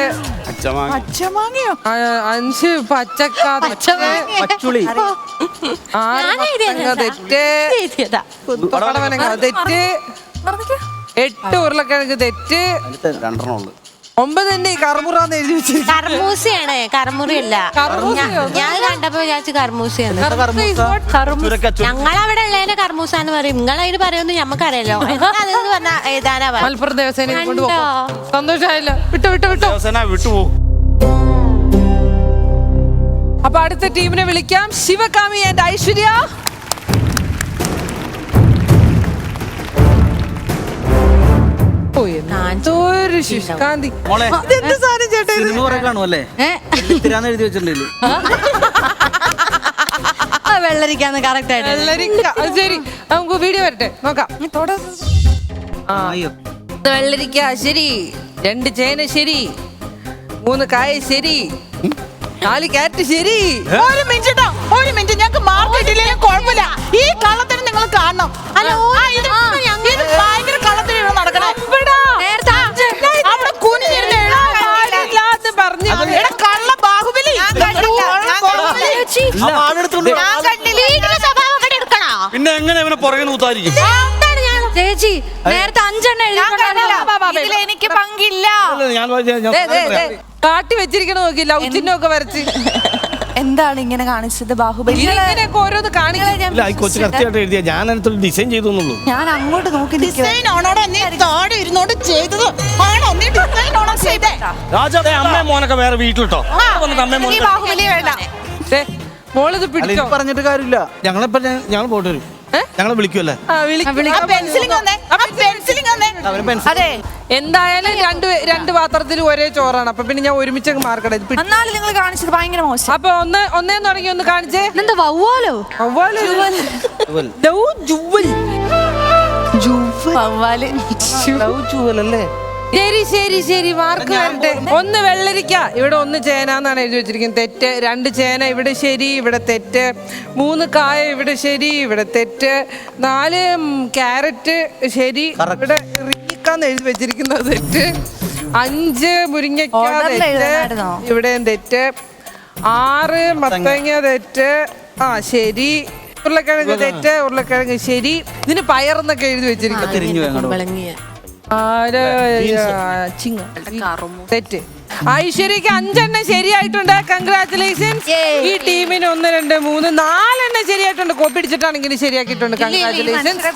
5 പച്ചക്ക തെറ്റ്, 6 മത്തങ്ങ തെറ്റ്, പടവലങ്ങ തെറ്റ്, 8 ഉരുളക്കിഴങ്ങ് തെറ്റ്, 9 തന്നെ കർമുറാന്ന് എഴുതി വെച്ചിരിക്കും. കർമൂസയാണ്, കർമുറിയല്ല. ഞാൻ കണ്ടപ്പോ വിചാരിച്ചു കർമൂസയാണ്. ഞങ്ങളവിടെ ഉള്ളതിനെ കർമൂസ എന്ന് പറയും. നിങ്ങളതിന് പറയുമെന്ന് ഞമ്മക്കറിയാലോ. അതെന്ന് പറഞ്ഞാ എഴുതാനാ പറയും. മലപ്പുറം ദേവസേന കൊണ്ടുപോകും. സന്തോഷമായല്ലോ. വിട്ടു. അപ്പൊ അടുത്ത ടീമിനെ വിളിക്കാം. ശിവകാമി ആൻഡ് ഐശ്വര്യ. കാന്തി മോളെ അതെന്ത് സാധനം ചേട്ടാ ഇത്? സിനിമ കുറെ കാണുമല്ലേ തിരാന്ന് എഴുതി വെച്ചിട്ടുണ്ടല്ലോ. വെള്ളരിക്കാന്ന് കറക്റ്റ് ആയിട്ട് വെള്ളരിക്ക അത് ശരി നമുക്ക് വീഡിയോ വരട്ടെ നോക്കാം ആ അയ്യോ വെള്ളരിക്ക ശരി 2 ചേന ശരി 3 കായ ശരി 4 ക്യാരറ്റ് ശരി ഒരു മിനിറ്റ് ട്ടോ, ഒരു മിനിറ്റ്. ഞങ്ങൾക്ക് മാർക്കറ്റിലെങ്കിലും കുഴപ്പമില്ല. ഈ കള്ളത്തിന് നിങ്ങൾ കാണണം. ഹലോ, ഇത് ഭയങ്കര കള്ളത്തിന് നടക്കണം. അവിടെ കുനിഞ്ഞിരുന്ന് ഇല്ലാന്ന് പറഞ്ഞു എടാ, കള്ള ബാഹുബലി. പിന്നെ എങ്ങനെ ഇവനെ പുറകെ നൂത്തായിരിക്കും? ചേച്ചി നേരത്തെ 5 എഴുതി എനിക്ക് പങ്കില്ല. കാട്ടി വെച്ചിരിക്കണ നോക്കില്ല ഉച്ചിനൊക്കെ വരച്ച് എന്താണ് ഇങ്ങനെ കാണിച്ചത് ബാഹുബലി? ഇങ്ങനെയൊക്കെ ഓരോന്ന് കാണിക്കാൻ ഈ കൊച്ചു കൃത്യമായിട്ട് എഴുതിയ ഞാൻ അതിനകത്ത് ഡിസൈൻ ചെയ്തു. ഞാൻ അങ്ങോട്ട് നോക്കി ഡിസൈൻ ആണോടോ നീ താഴെ ഇരുന്നോട് ചെയ്തത്? ആണോ നീ ഡിസൈൻ ആണോ ചെയ്തേ? രാജാവേ അമ്മയും മോനൊക്കെ വേറെ വീട്ടിലിട്ടോ. വന്നിട്ട് അമ്മയും മോനൊക്കെ ബാഹുബലി വേണ്ട. മോളിത് പിടിച്ചോ പറഞ്ഞിട്ട് കാര്യമില്ല. ഞങ്ങൾ പോയിട്ട് വരും. ഞങ്ങളെ വിളിക്കുമല്ലേ? പെൻസിലിംഗ് വന്നേ, പെൻസിലിംഗ് വന്നേ. അവന് പെൻസിൽ അതെ, എന്തായാലും രണ്ട് പാത്രത്തിൽ ഒരേ ചോറാണ്. അപ്പൊ പിന്നെ ഞാൻ ഒരുമിച്ച് മാർക്കട എന്നാലും നിങ്ങൾ കാണിച്ചത് ഭയങ്കര മോശം. അപ്പൊ ഒന്നേന്ന് തുടങ്ങി ഒന്ന് കാണിച്ചേ. എന്താ വവ്വാലോ അല്ലേ? ശരി മാർക്ക് വരട്ടെ. 1 വെള്ളരിക്ക ഇവിടെ 1 ചേന എന്നാണ് എഴുതി വെച്ചിരിക്കുന്നത്. തെറ്റ്. 2 ചേന ഇവിടെ ശരി, ഇവിടെ തെറ്റ്. 3 കായ ഇവിടെ ശരി, ഇവിടെ തെറ്റ്. 4 ക്യാരറ്റ് ശരി, ഇവിടെ റീക്കാന്ന് എഴുതി വെച്ചിരിക്കുന്നത് തെറ്റ്. 5 മുരിങ്ങയ്ക്ക തെറ്റ്, ഇവിടെയും തെറ്റ്. 6 മത്തങ്ങ തെറ്റ്, ശരി. ഉരുളക്കിഴങ്ങ് തെറ്റ്, ഉരുളക്കിഴങ്ങ് ശരി. ഇതിന് പയറെന്നൊക്കെ എഴുതി വെച്ചിരിക്കുന്നത് തെറ്റ്. ഐശ്വര്യക്ക് 5 ശരിയായിട്ടുണ്ട്. കൺഗ്രാറ്റുലേഷൻസ്. ഈ ടീമിന് 1 2 3 4 ശരിയായിട്ടുണ്ട്. കോപ്പി അടിച്ചിട്ടാണെങ്കിൽ ശരിയാക്കിയിട്ടുണ്ട്. കൺഗ്രാറ്റുലേഷൻസ്.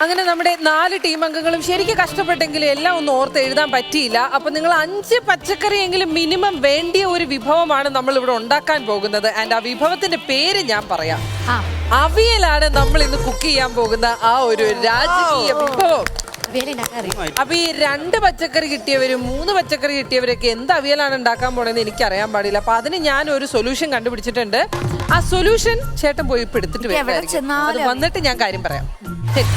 അങ്ങനെ നമ്മുടെ 4 ടീം അംഗങ്ങളും ശരിക്കും കഷ്ടപ്പെട്ടെങ്കിലും എല്ലാം ഒന്ന് ഓർത്ത് എഴുതാൻ പറ്റിയില്ല. അപ്പൊ നിങ്ങൾ 5 പച്ചക്കറിയെങ്കിലും മിനിമം വേണ്ടിയ ഒരു വിഭവമാണ് നമ്മൾ ഇവിടെ ഉണ്ടാക്കാൻ പോകുന്നത്. ആൻഡ് ആ വിഭവത്തിന്റെ പേര് ഞാൻ പറയാം. അവിയലാണ് നമ്മൾ ഇന്ന് കുക്ക് ചെയ്യാൻ പോകുന്ന ആ ഒരു രാജകീയ വിഭവം. അപ്പൊ ഈ 2 പച്ചക്കറി കിട്ടിയവരും 3 പച്ചക്കറി കിട്ടിയവരൊക്കെ എന്ത് അവിയലാണ് ഉണ്ടാക്കാൻ പോണെന്ന് എനിക്ക് അറിയാൻ പാടില്ല. അപ്പൊ അതിന് ഞാൻ ഒരു സൊല്യൂഷൻ കണ്ടുപിടിച്ചിട്ടുണ്ട്. ആ സൊല്യൂഷൻ ചേട്ടൻ പോയി ഇപ്പൊ എടുത്തിട്ട് വരും. അത് വന്നിട്ട് ഞാൻ കാര്യം പറയാം. ശരി.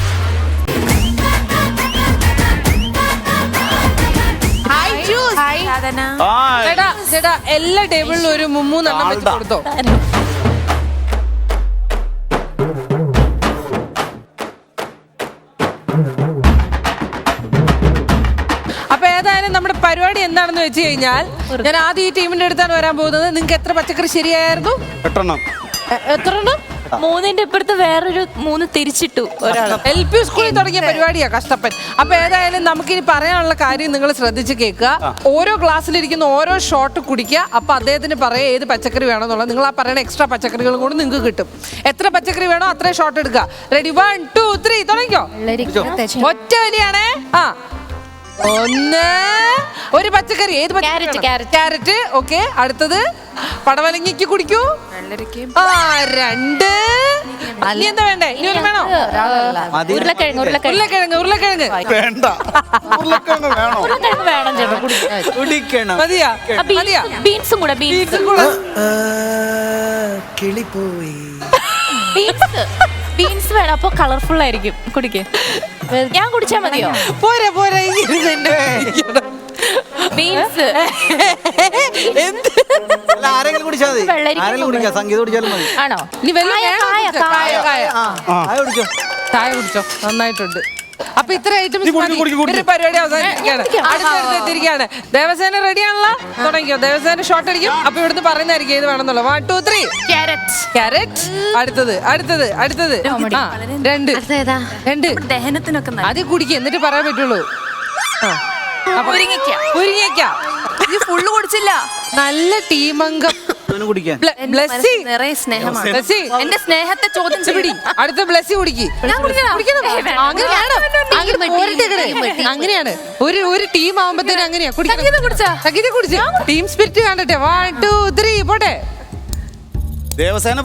ചേട്ടാ എല്ലാ ടേബിളിലും ഒരു 3 എണ്ണം വെച്ച് കൊടുത്തോ. അപ്പൊ ഏതായാലും നമ്മുടെ പരിപാടി എന്താണെന്ന് വെച്ച് കഴിഞ്ഞാൽ ഞാൻ ആദ്യം ഈ ടീമിന്റെ അടുത്താണ് വരാൻ പോകുന്നത്. നിങ്ങൾക്ക് എത്ര പച്ചക്കറി ശരിയായിരുന്നു? 8 എത്ര എണ്ണം? 3ന്റെ ഇപ്പുറത്ത് വേറൊരു 3 തിരിച്ചിട്ടു ഒരാൾ. LP സ്കൂളിൽ തുടങ്ങിയ പരിപാടിയാ കഷ്ടപ്പൻ. അപ്പൊ ഏതായാലും നമുക്കിനി പറയാനുള്ള കാര്യം നിങ്ങൾ ശ്രദ്ധിച്ച് കേൾക്കുക. ഓരോ ഗ്ലാസ്സിലിരിക്കുന്ന ഓരോ ഷോട്ട് കുടിക്കുക. അപ്പൊ അദ്ദേഹത്തിന് പറയാം ഏത് പച്ചക്കറി വേണമെന്നുള്ളത്. നിങ്ങൾ ആ പറയുന്ന എക്സ്ട്രാ പച്ചക്കറികളും കൂടി നിങ്ങൾക്ക് കിട്ടും. എത്ര പച്ചക്കറി വേണോ അത്രയും ഷോട്ട് എടുക്കുക. റെഡി 1 2 3 തുടങ്ങിക്കോ. ഒറ്റ വലിയാണേ. 1 ഒരു പച്ചക്കറി. ഏത് ക്യാരറ്റ്. ഓക്കെ. അടുത്തത് പടവലങ്ങിക്ക് കുടിക്കൂ. 2 ഇനി എന്താ വേണ്ടേ? ഇനി ഒരു വേണോ? ഉരുളക്കിഴങ്ങ് വേണ്ട. ഉരുളക്കിഴങ്ങ് വേണോ? കുടിക്കണം. മതിയാ? ബീൻസും കൂടെ കിളിപ്പോയി. ബീൻസ് വേണം. അപ്പൊ കളർഫുൾ ആയിരിക്കും. കുടിക്കേ. ഞാൻ കുടിച്ചാ മതിയോ? പോരെ ബീൻസ് ആരെങ്കിലും കുടിച്ചാൽ മതി. ആരെങ്കിലും കുടിക്കാം. സംഗീതം കുടിച്ചാലും മതി. ആണോ? ഇനി ചായ കുടിച്ചോ. നന്നായിട്ടുണ്ട്. അപ്പൊ ഇത്ര ഐറ്റംസ് പരിപാടി അവസാനിച്ചിരിക്കുകയാണ്. ദേവസേന റെഡി ആണല്ലോ? തുടങ്ങിയോ. ദേവസേന ഷോട്ട് അടിക്കും. അപ്പൊ ഇവിടുന്ന് പറയുന്നതായിരിക്കും ഏത് വേണമെന്നുള്ള. 1 2 3 ക്യാരറ്റ്. അടുത്തത് 2 ദഹനത്തിനൊക്കെ അത് കുടിക്കുക എന്നിട്ട് പറയാൻ പറ്റുള്ളൂ. മുരിങ്ങയ്ക്ക. ഇത് ഫുള്ള് കുടിച്ചില്ല. നല്ല ടീമംഗം. കുടിക്കാൻ നിറയെ സ്നേഹമാണ്. എന്റെ സ്നേഹത്തെ ചോദ്യം പിടി. അടുത്ത ബ്ലസ്സി കുടിക്ക്. അങ്ങനെയാണ് ഒരു ടീം ആവുമ്പത്തേനും അങ്ങനെയാ കുടിച്ച ടീം സ്പിരിറ്റ് കാണട്ടെ. 1 2 3 പോട്ടെ. ദേവസേന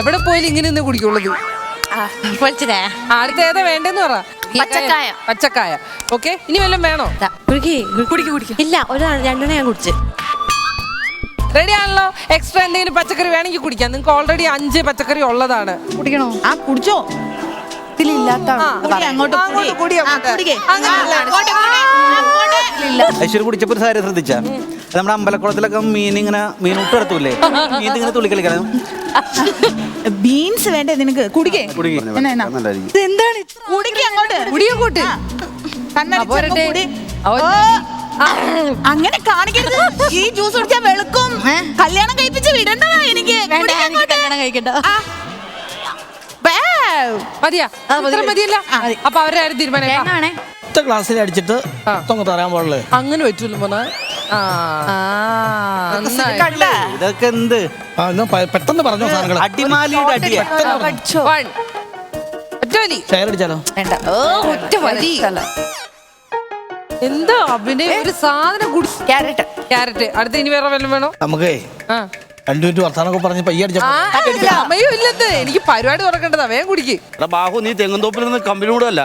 എവിടെ പോയാലും ഇങ്ങനെ കുടിക്കുള്ളത്. അടുത്ത ഏതാ വേണ്ടെന്ന് പറ. പച്ചക്കായ. പച്ചക്കായ. ഓക്കെ, ഇനി വല്ലതും വേണോ? ഇല്ല, രണ്ടെണ്ണം ഞാൻ കുടിച്ച്. റെഡി ആണല്ലോ? എക്സ്ട്രാ എന്തെങ്കിലും പച്ചക്കറി വേണമെങ്കിൽ കുടിക്കാം. നിങ്ങൾക്ക് ഓൾറെഡി 5 പച്ചക്കറി ഉള്ളതാണ്. കുടിക്കണോ? ആ കുടിച്ചോ. ഇതിലില്ലാത്ത അങ്ങോട്ട് ഐശ്വര്യ കുടിച്ചപ്പോ ഒരു സാരി ശ്രദ്ധിച്ച നമ്മുടെ അമ്പലക്കുളത്തിലൊക്കെ മീൻ മീനൂട്ട് എടുത്തൂല്ലേ, മീൻ ഇങ്ങനെ തുള്ളി കളിക്കണം. ബീൻസ് വേണ്ടേ നിനക്ക്? കുടിക്കേ. എന്താണ് കുടിക്കേ അങ്ങോട്ട്. കുടിയോട്ട് അങ്ങനെ കാണിക്കരുത്. ഈ ജ്യൂസ് കുടിച്ചാൽ വെളുക്കും. കല്യാണം കഴിപ്പിച്ച് വിടണ്ടതാ എനിക്ക്. കല്യാണം കഴിക്കണ്ട. മതിയാ? മതിയല്ല. അപ്പൊ അവരുടെ ആരും തീരുമാനം ക്ലാസ്സിൽ അടിച്ചിട്ട് തരാൻ പാടില്ലേ? അങ്ങനെ പറ്റൂല്ലോ മോനെ. ഇതൊക്കെ എന്ത് പെട്ടെന്ന് പറഞ്ഞോ സാധനങ്ങൾ. അടിമാലിയുടെ അടിയാ. ഷെയർ അടിച്ചാലോ? എന്താ അഭിനയ ഒരു സാധനം കുടി. ക്യാരറ്റ്. അടുത്ത് ഇനി വേറെ വല്ലതും വേണോ? നമുക്കേ 2 മിനിറ്റ് വർത്താനൊക്കെ പറഞ്ഞ് പയ്യ സമയം ഇല്ലത്. എനിക്ക് പരിപാടി തുറക്കേണ്ടതാ. വേഗം കുടിക്ക്. ബാഹു, നീ തെങ്ങുംതോപ്പിൽ നിന്ന് കമ്പനിയോടല്ല.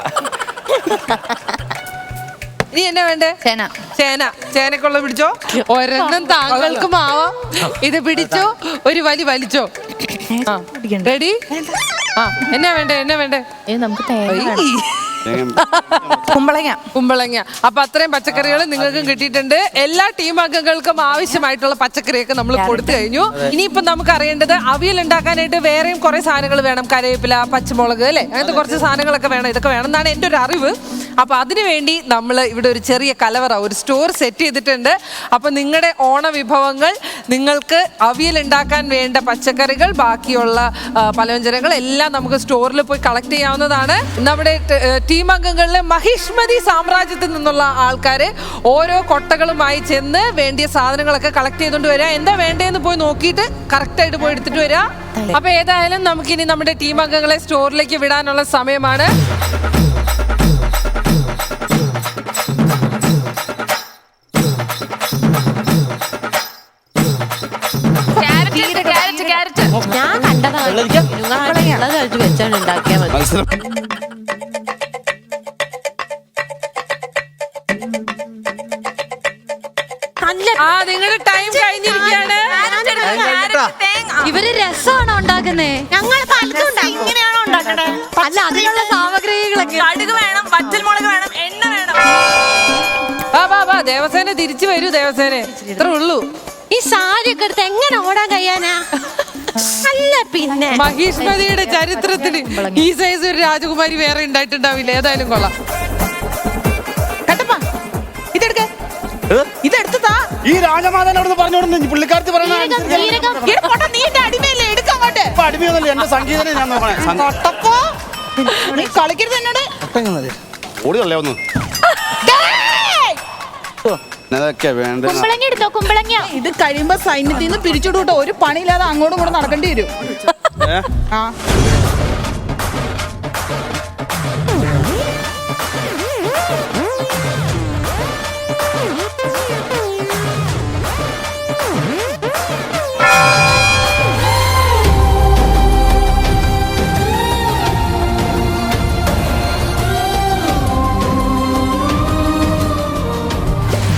ഇനി എന്നാ വേണ്ടേ? ചേനക്കുള്ള പിടിച്ചോ. ഒരെണ്ണം താങ്കൾക്കും ആവാം. ഇത് പിടിച്ചോ, ഒരു വലിച്ചോ. റെഡി? എന്നാ വേണ്ടേ? കുമ്പളങ്ങ. അപ്പൊ അത്രയും പച്ചക്കറികൾ നിങ്ങൾക്കും കിട്ടിയിട്ടുണ്ട്. എല്ലാ ടീം അംഗങ്ങൾക്കും ആവശ്യമായിട്ടുള്ള പച്ചക്കറിയൊക്കെ നമ്മൾ കൊടുത്തു കഴിഞ്ഞു. ഇനിയിപ്പോ നമുക്ക് അറിയേണ്ടത് അവിയൽ ഉണ്ടാക്കാനായിട്ട് വേറെയും കുറെ സാധനങ്ങൾ വേണം. കറിവേപ്പില, പച്ചമുളക്, അല്ലെ, അങ്ങനത്തെ കുറച്ച് സാധനങ്ങളൊക്കെ വേണം. ഇതൊക്കെ വേണം എന്നാണ് എൻ്റെ ഒരു അറിവ്. അപ്പൊ അതിനുവേണ്ടി നമ്മൾ ഇവിടെ ഒരു ചെറിയ കലവറ, ഒരു സ്റ്റോർ സെറ്റ് ചെയ്തിട്ടുണ്ട്. അപ്പൊ നിങ്ങളുടെ ഓണ വിഭവങ്ങൾ, നിങ്ങൾക്ക് അവിയൽ ഉണ്ടാക്കാൻ വേണ്ട പച്ചക്കറികൾ, ബാക്കിയുള്ള പലവ്യഞ്ജനങ്ങൾ എല്ലാം നമുക്ക് സ്റ്റോറിൽ പോയി കളക്ട് ചെയ്യാവുന്നതാണ്. നമ്മുടെ ടീം അംഗങ്ങളിലെ മഹിഷ്മതി സാമ്രാജ്യത്തിൽ നിന്നുള്ള ആൾക്കാര് ഓരോ കൊട്ടകളുമായി ചെന്ന് വേണ്ടിയ സാധനങ്ങളൊക്കെ കളക്ട് ചെയ്തുകൊണ്ട് വരിക. എന്താ വേണ്ടതെന്ന് പോയി നോക്കിയിട്ട് കറക്റ്റ് ആയിട്ട് പോയി എടുത്തിട്ട് വരിക. അപ്പൊ ഏതായാലും നമുക്കിനി നമ്മുടെ ടീം അംഗങ്ങളെ സ്റ്റോറിലേക്ക് വിടാനുള്ള സമയമാണ്. ഞാൻ കണ്ടതാണ്. വെച്ചാൽ ഉണ്ടാക്കിയാൽ മതി. നിങ്ങളുടെ ടൈം കഴിഞ്ഞിരിക്കുകയാണ്. ഇവര് രസമാണോ ഉണ്ടാക്കുന്നേ? ഞങ്ങൾ ഇങ്ങനെയാണോ ഉണ്ടാക്കണേ? അല്ല, അതിനുള്ള സാമഗ്രികളൊക്കെ. കടുക് വേണം, പച്ചമുളക് വേണം, എണ്ണ വേണം. വാ ദേവസേന തിരിച്ചു വരൂ. ദേവസേന ഇത്ര ഉള്ളൂ. ഈ സാരി ഒക്കെ എടുത്ത് എങ്ങനെ ഓടാൻ കഴിയാനാ? അല്ല പിന്നെ മഹിഷ്മതിയുടെ ചരിത്രത്തിൽ ഈ സൈസ് ഒരു രാജകുമാരി വേറെ ഉണ്ടായിട്ടുണ്ടാവില്ല. ഏതായാലും കൊള്ളാം. ഇതെടുത്താ ഈ രാജമാതാൻ അവിടെ പറഞ്ഞു പുള്ളിക്കാരത്തി പറയുന്ന അടിമയല്ലേ, എടുക്കങ്ങോട്ട്. അടിമയൊന്നല്ല, എന്റെ സംഗീതനെ ഞാൻ നോക്കണേ. കളിക്കരുത് എന്നോട്. ഓടി തള്ളേ ഒന്ന്. വേണ്ട. കുമ്പളങ്ങ എടുത്തോ, കുമ്പളങ്ങ. ഇത് കഴിയുമ്പോ സൈന്യത്തിൽ നിന്ന് പിരിച്ചുവിട്ടോ. ഒരു പണിയില്ലാതെ അങ്ങോട്ടും കൂടെ നടക്കേണ്ടി വരും.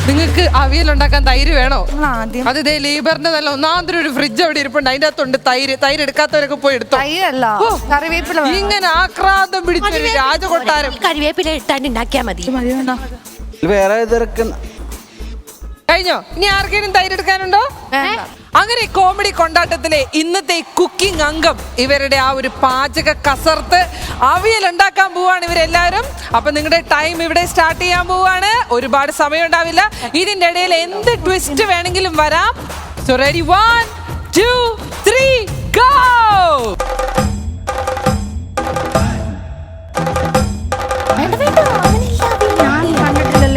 നിങ്ങൾക്ക് അവിയൽ ഉണ്ടാക്കാൻ തൈര് വേണോ? അത് ഇതേ ലേബറിന്റെ നല്ല ഒന്നാന്തരം ഒരു ഫ്രിഡ്ജ് അവിടെ ഇരിപ്പുണ്ട്. അതിന്റെ അകത്തുണ്ട് തൈര്. തൈര് എടുക്കാത്തവരൊക്കെ പോയി എടുത്തോ. ഇങ്ങനെ ആക്രാന്തം പിടിച്ചൊരു രാജകൊട്ടാരം. കറിവേപ്പില ഇട്ടാണ്ട് ഉണ്ടാക്കിയാ മതി. വേറെ കഴിഞ്ഞോ? ഇനി ആർക്കെങ്കിലും തൈര് എടുക്കാനുണ്ടോ? അങ്ങനെ കോമഡി കൊണ്ടാട്ടത്തിലെ ഇന്നത്തെ കുക്കിംഗ് അംഗം, ഇവരുടെ ആ ഒരു പാചക കസർത്ത്, അവിയൽ ഉണ്ടാക്കാൻ പോവാണ് ഇവരെല്ലാവരും. അപ്പൊ നിങ്ങളുടെ ടൈം ഇവിടെ സ്റ്റാർട്ട് ചെയ്യാൻ പോവാണ്. ഒരുപാട് സമയം ഉണ്ടാവില്ല. ഇതിന്റെ ഇടയിൽ എന്ത് ട്വിസ്റ്റ് വേണമെങ്കിലും വരാം. So ready, 1 2 3 go.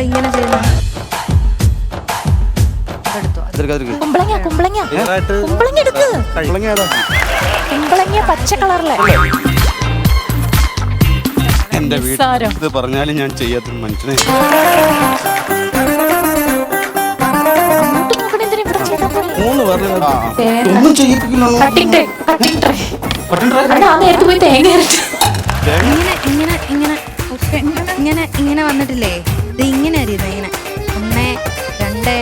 ഇങ്ങനെ ചെയ്യുന്നത്. കുമ്പളങ്ങ കുമ്പളങ്ങ കുമ്പളങ്ങ എടുക്ക്. കുമ്പളങ്ങ പച്ച കളറിലെ. എന്റെ വീട്ടിൽ ഇത് പറഞ്ഞാലും ഞാൻ ചെയ്യാത്തൊരു മനുഷ്യനെ. മൂന്ന് പേരുടെ ഒന്നും ചെയ്യിപ്പിക്കില്ലല്ലോ. ഇങ്ങനെ ഇങ്ങനെ ഇങ്ങനെ വന്നിട്ടില്ലേ, ഇത് ഇങ്ങനെ അറിയുന്നത് ഇങ്ങനെ 1 2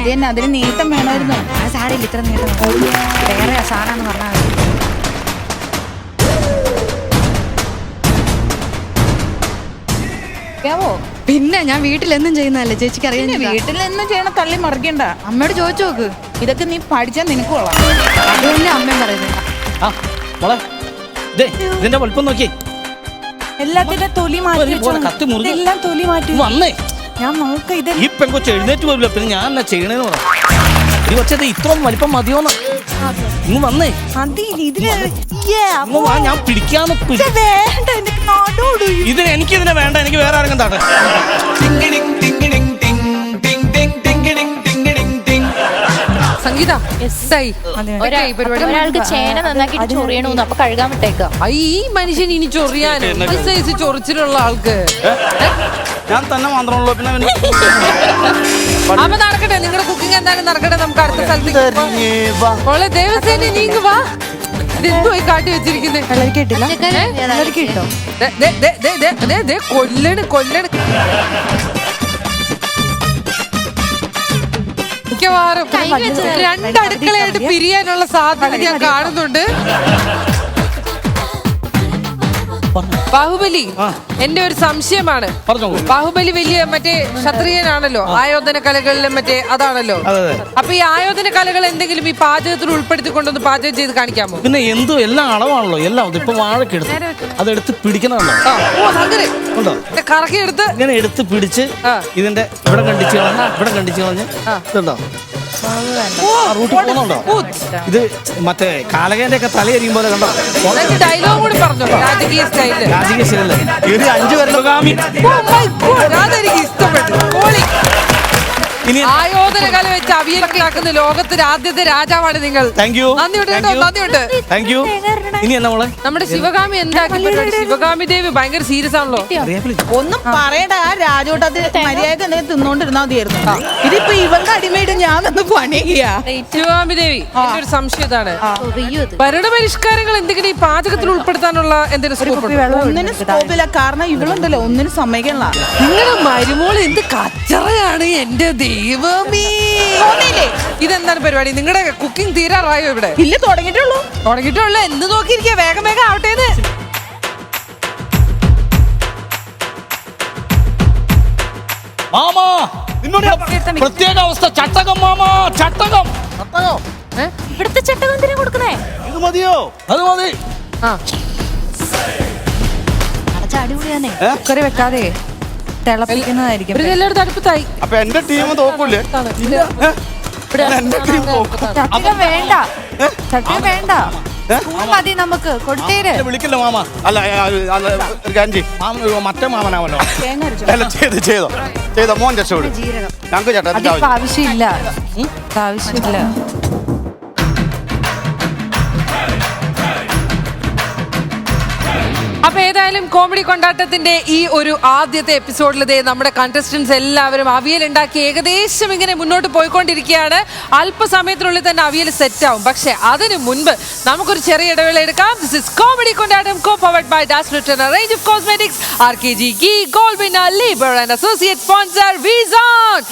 3. അതിന് നീട്ടം വേണമായിരുന്നു. ആ സാരില്ല, ഇത്ര നീട്ടം വേറെ സാധനമാണെന്ന് പറഞ്ഞാൽ ോ പിന്നെ ഞാൻ വീട്ടിലെന്നും ചെയ്യുന്നതല്ലേ ചേച്ചിക്ക് അറിയാൻ. വീട്ടിൽ എന്നും ചെയ്യണം, തള്ളി മറിക്കണ്ട. അമ്മയോട് ചോദിച്ചു നോക്ക്, ഇതൊക്കെ നീ പഠിച്ചാൽ നിനക്ക് കൊള്ളാം. അത് തന്നെ അമ്മയും പറയുന്നത്. ആ മോളെ ഇതിന്റെ വലിപ്പം നോക്കി. എല്ലാത്തിന്റെ തൊലി മാറ്റി കത്തി മുറിഞ്ഞു എല്ലാം തൊലി മാറ്റി വന്നേ. ഞാൻ നോക്ക ഇത് ഈ പെൺകൊച്ച് എഴുന്നേറ്റ് പോലില്ല, പിന്നെ ഞാൻ എന്നാ ചെയ്യണേന്ന് പറഞ്ഞു. ഈ കൊച്ചത് ഇത്രയും വലിപ്പം മതിയോന്ന് ഇങ്ങ് വന്നേ. ഇങ്ങ് വാ, ഞാൻ പിടിക്കാന്ന് ഇതിന് എനിക്കിതിനെ വേണ്ട, എനിക്ക് വേറെ ആരെങ്കിലും താട്ടെ. സംഗീത ഒരാൾക്ക് ചേന നന്നാക്കിട്ട് ചൊറിയണമെന്ന് അപ്പൊ കഴുകാൻ വിട്ടേക്കാം. ഈ മനുഷ്യൻ ഇനി ചൊറിയാൻ സൈസ് ചൊറിച്ചിലുള്ള ആൾക്ക് ഞാൻ തന്നെ മാത്രമുള്ളൂ. പിന്നെ അപ്പൊ നടക്കട്ടെ, നിങ്ങളുടെ കുക്കിംഗ് എന്തായാലും നടക്കട്ടെ. നമുക്ക് അടുത്ത സ്ഥലത്തേക്ക് ദേവസേന നീങ്ങ് വാ. ഇതെന്തുമായി കാട്ടി വെച്ചിരിക്കുന്നേ? കൊല്ലണ് മിക്കവാറും 2 അടുക്കളയായിട്ട് പിരിയാനുള്ള സാധ്യത ഞാൻ കാണുന്നുണ്ട്. ബാഹുബലി, എന്റെ ഒരു സംശയമാണ്. ബാഹുബലി വലിയ മറ്റേ ക്ഷത്രിയനാണല്ലോ, ആയോധന കലകളിലും മറ്റേ അതാണല്ലോ. അപ്പൊ ഈ ആയോധന കലകൾ എന്തെങ്കിലും ഈ പാചകത്തിൽ ഉൾപ്പെടുത്തിക്കൊണ്ടൊന്ന് പാചകം ചെയ്ത് കാണിക്കാമോ? പിന്നെ എന്തോ എല്ലാം അളവാണല്ലോ, എല്ലാം ഇപ്പൊ വാഴക്കെടുത്ത് അതെടുത്ത് പിടിക്കണമല്ലോ. കറക്കി എടുത്ത് ഇങ്ങനെ എടുത്ത് പിടിച്ച് ഇതിന്റെ ഇവിടെ കണ്ടിച്ച് കളഞ്ഞ് ഇവിടെ കണ്ടിച്ച് കളഞ്ഞ് ഇതുണ്ടോ റൂട്ടിൽ പോകുന്നുണ്ടോ? ഇത് മറ്റേ കാലകേന്റെ ഒക്കെ തലയരിയും പോലെ കണ്ടോ? ഡയലോഗ് കൂടി പറഞ്ഞു, രാജകീയ സ്റ്റൈല്. രാജകീയ സ്റ്റൈലല്ലേ? 5 പേരുടെ അതെനിക്ക് ഇഷ്ടപ്പെട്ടു. ആയോധന കല വെച്ച് അവിയലൊക്കെ ആക്കുന്ന ലോകത്തിലെ ആദ്യത്തെ രാജാവാണ് നിങ്ങൾ. നന്ദിയുണ്ട് കേട്ടോ, നന്ദിയുണ്ട്. ഇനി എന്നാ മോളെ നമ്മുടെ ശിവകാമി എന്താക്കി പരിപാടി? ശിവകാമി ദേവി ഭയങ്കര സീരിയസ് ആണല്ലോ. ഒന്നും പറയണ്ട, രാജോട്ട് അത് മര്യാദക്ക് എന്തെങ്കിലും തിന്നോണ്ടിരുന്നാ മതിയായിരുന്നു. ഇതിപ്പോ ഇവന്റെ അടിമയിട്ട് ഞാൻ ഒന്ന് പണി ചെയ്യാ. ശിവകാമി ദേവി, എന്റെ ഒരു സംശയം ഇതാണ്, ഭരണപരിഷ്കാരങ്ങൾ എന്തെങ്കിലും ഈ പാചകത്തിൽ ഉൾപ്പെടുത്താനുള്ള എന്തെങ്കിലും സ്കോപ്പ്? ഒന്നിനും സ്കോപ്പില്ല, കാരണം ഇവളുണ്ടല്ലോ ഒന്നിനും സമ്മതിക്കണില്ല. നിങ്ങളുടെ മരുമോള് എന്ത് കച്ചറയാണ് എന്റെ ദൈവമേ. ഇതെന്താണ് പരിപാടി? നിങ്ങളുടെ കുക്കിംഗ് തീരാറായോ? ഇവിടെ ഇല്ല, തുടങ്ങിയിട്ടുള്ളൂ. എന്ത് നോക്കിയിരിക്കുക, വേഗം വേഗം ആവട്ടേന്ന്. മാമാ പ്രത്യേക അവസ്ഥ, ചട്ടകം മാമാ, ചട്ടകം. ഇവിടുത്തെ ചട്ടകം എന്തിനാ കൊടുക്കണേ? ഇത് മതിയോ? അത് മതി. അടിപൊളിയാണേ. കുക്കറി വെക്കാതെ തിളപ്പിക്കുന്നതായിരിക്കും. എല്ലായിടത്തും അടുപ്പത്തായി. അപ്പൊ എന്റെ ടീം തോക്കൂലേ? എന്റെ ടീം തോക്കും. ചട്ടികം വേണ്ട, ചട്ടികം വേണ്ട, മതി നമുക്ക്. കൊടുത്തേര് വിളിക്കില്ല മാമ. അല്ല ഗാഞ്ചി മറ്റേ മാമനാവല്ലോ. അല്ല ചെയ്തോ മോൻ രക്ഷപ്പെടും. ഞങ്ങൾക്ക് ചേട്ടാ ആവശ്യമില്ല, ആവശ്യമില്ല. അപ്പൊ ഏതായാലും കോമഡി കൊണ്ടാട്ടത്തിന്റെ ഈ ഒരു ആദ്യത്തെ എപ്പിസോഡിൽ നമ്മുടെ കണ്ടസ്റ്റന്റ്സ് എല്ലാവരും അവിയൽ ഉണ്ടാക്കി ഏകദേശം ഇങ്ങനെ മുന്നോട്ട് പോയിക്കൊണ്ടിരിക്കുകയാണ്. അല്പസമയത്തിനുള്ളിൽ തന്നെ അവിയൽ സെറ്റ് ആവും. പക്ഷെ അതിനു മുൻപ് നമുക്കൊരു ചെറിയ ഇടവേള എടുക്കാം. This is comedy kondattam, co-powered by Dash Return, a range of cosmetics, RKG Ghee, Gold winner, Libra and associate sponsor Vizon.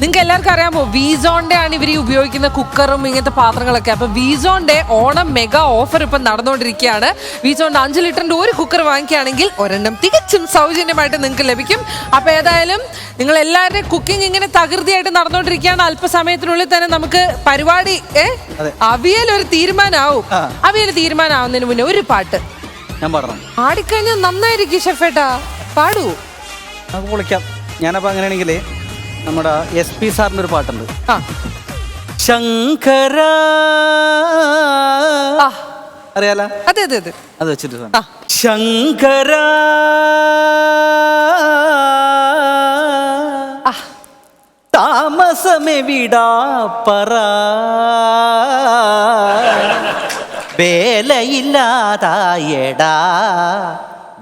നിങ്ങൾക്ക് എല്ലാവർക്കും അറിയാമോ, വീസോണിന്റെ ആണ് ഇവർ ഉപയോഗിക്കുന്ന കുക്കറും ഇങ്ങനത്തെ പാത്രങ്ങളൊക്കെ. അപ്പൊ വീസോണിന്റെ ഓണം മെഗാ ഓഫർ ഇപ്പം നടന്നുകൊണ്ടിരിക്കുകയാണ്. വീസോണിന്റെ 5 ലിറ്ററിന്റെ ഒരു കുക്കർ വാങ്ങിക്കുകയാണെങ്കിൽ ഒരെണ്ണം തികച്ചും സൗജന്യമായിട്ട് നിങ്ങൾക്ക് ലഭിക്കും. അപ്പൊ ഏതായാലും നിങ്ങൾ എല്ലാവരുടെയും കുക്കിംഗ് ഇങ്ങനെ തകൃതിയായിട്ട് നടന്നുകൊണ്ടിരിക്കുകയാണ്. അല്പസമയത്തിനുള്ളിൽ തന്നെ നമുക്ക് പരിപാടി അവിയൽ ഒരു തീരുമാനമാവും. അവിയൽ തീരുമാനമാവുന്നതിന് മുന്നേ ഒരു പാട്ട് ഞാൻ പാടണം. ആടിക്കഴിഞ്ഞാൽ നന്നായിരിക്കും ഷെഫേട്ടാ, പാടൂ. നമുക്ക് വിളിക്കാം. ഞാനപ്പോ അങ്ങനെയാണെങ്കിൽ നമ്മുടെ SP സാറിന്റെ ഒരു പാട്ടുണ്ട്, ശങ്കര, അറിയാലോ? അതെ അതെ അതെ, അത് വെച്ചിട്ട് ശങ്കര താമസമെവിടാ പറ, വേലയില്ലാതായടാ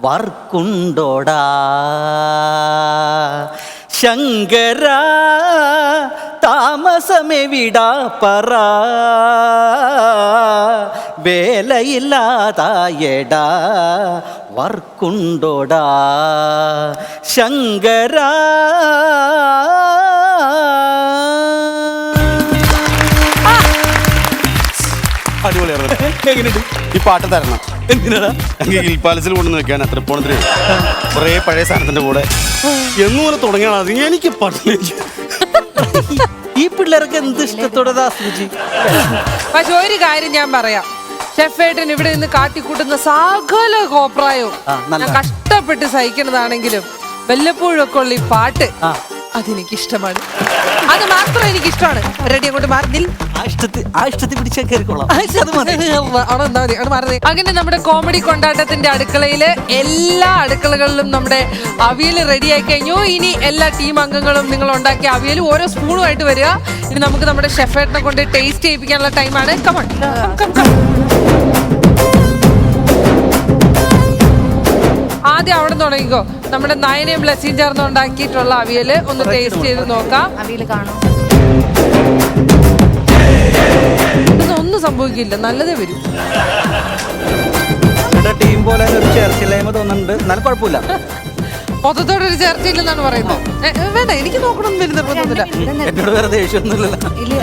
വർക്കുണ്ടോടാ, ശങ്കര താമസമെവിടാ പറ വേലയില്ലാതായടാ വർക്കുണ്ടോടാ ശങ്കര. അടിപൊളിയായിരുന്നു. എങ്ങനെയുണ്ട് ഈ പാട്ട് തരണം. എന്തിനാടാ? എനിക്ക് ഹിൽ പാലസിൽ കൊണ്ടു വെക്കാൻ തൃപ്പൂണിത്തുറ കുറേ പഴയ സാധനത്തിന്റെ കൂടെ എന്നുപോലെ തുടങ്ങിയാണ് അത് എനിക്ക് പാട്ടില്ല. ഈ പിള്ളേർക്ക് എന്ത് ഇഷ്ടത്തോടെ ആസ്വദിച്ച്. പക്ഷെ ഒരു കാര്യം ഞാൻ പറയാം, ഷെഫേട്ടൻ ഇവിടെ നിന്ന് കാട്ടിക്കൂട്ടുന്ന സകല കോപ്രായവും ഞാൻ കഷ്ടപ്പെട്ട് സഹിക്കുന്നതാണെങ്കിലും വല്ലപ്പോഴും ഒക്കെ ഉള്ള ഈ പാട്ട് അതെനിക്ക് ഇഷ്ടമാണ്. അത് മാത്രം എനിക്ക് ഇഷ്ടമാണ്. റെഡി അങ്ങോട്ട് മാറുന്നില്ല. അങ്ങനെ നമ്മുടെ കോമഡി കൊണ്ടാട്ടത്തിന്റെ അടുക്കളയില് എല്ലാ അടുക്കളകളിലും നമ്മുടെ അവിയൽ റെഡിയായി കഴിഞ്ഞു. ഇനി എല്ലാ ടീം അംഗങ്ങളും നിങ്ങൾ ഉണ്ടാക്കിയ അവിയൽ ഓരോ സ്പൂണുമായിട്ട് വരിക. ഇനി നമുക്ക് നമ്മുടെ ഷെഫേട്ടനെ കൊണ്ട് ടേസ്റ്റ് ചെയ്യിപ്പിക്കാനുള്ള ടൈമാണ്. കമോൺ ആദ്യം അവിടെ തുടങ്ങിക്കോ. നമ്മുടെ നയനയും ബ്ലെസ്സിയും ചേർന്ന് ഉണ്ടാക്കിയിട്ടുള്ള അവിയല് ഒന്ന് ടേസ്റ്റ് ചെയ്ത് നോക്കാം. അവിയൽ കാണും. ഒന്നും സംഭവിക്കില്ല, നല്ലതേ വരും. ടീം പോലെ ഒരു ചേർച്ചില്ലായ്മ തോന്നുന്നുണ്ട്, എന്നാലും കുഴപ്പമില്ല. മൊത്തത്തോടെ ഒരു ചേർച്ചയില്ലെന്നാണ് പറയുന്നത്. വേണ്ട, എനിക്ക് നോക്കണം നിർബന്ധമില്ല. എന്നോട് വേറെ ദേഷ്യമൊന്നുമില്ല. ഇല്ല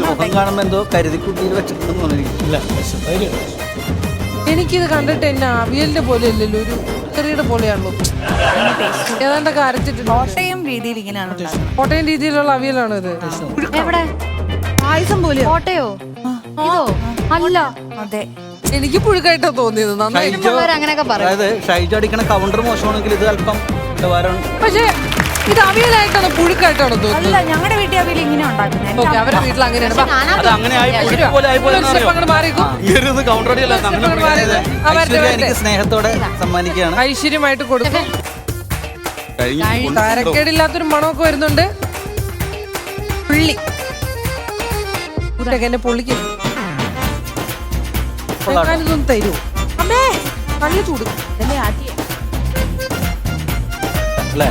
മുഖം കാണുമ്പോ എന്തോ കരുതി കുട്ടിയിൽ വെച്ചിട്ടുണ്ടെന്ന്. എനിക്കിത് കണ്ടിട്ട് എന്നെ അവിയലിന്റെ പോലെ അല്ലല്ലോ, ഒരു കറിയുടെ പോലെയാണല്ലോ. ഏതാണ്ടൊക്കെ അരച്ചിട്ടുണ്ട്. കോട്ടയം രീതിയിൽ ഇങ്ങനെയാണ്. കോട്ടയം രീതിയിലുള്ള അവിയലാണോ ഇത്? എവിടെ പായസം പോലെ? കോട്ടയോ ഇതോ? അല്ല, അതെ. എനിക്ക് പുഴുക്കായിട്ടാ തോന്നിയത്. അങ്ങനെയൊക്കെ പറയും. അതായത് ഷൈജു അടിക്കണ കൗണ്ടർ മോശമാണെങ്കിൽ ഇത് അല്പം പക്ഷേ ഇത് അവിയലായിട്ടാണോ പുഴുക്കായിട്ടാണോ തോന്നുന്നത്? അല്ല, ഞങ്ങളുടെ വീട്ടിൽ അവിയൽ ഇങ്ങനെ ഉണ്ടാക്കുന്നത്. ഓക്കെ, അവരുടെ വീട്ടിൽ അങ്ങനെയാണ്. സ്നേഹത്തോടെ സമ്മാനിക്കുകയാണ്. ഐശ്വര്യമായിട്ട് കൊടുക്കും. തരക്കേടില്ലാത്തൊരു മണമൊക്കെ വരുന്നുണ്ട്. പുള്ളി എന്നെ പൊള്ളിക്കും. ഇതൊന്നും തരൂ. അമ്മേ, നല്ല ചൂട് അല്ലേ?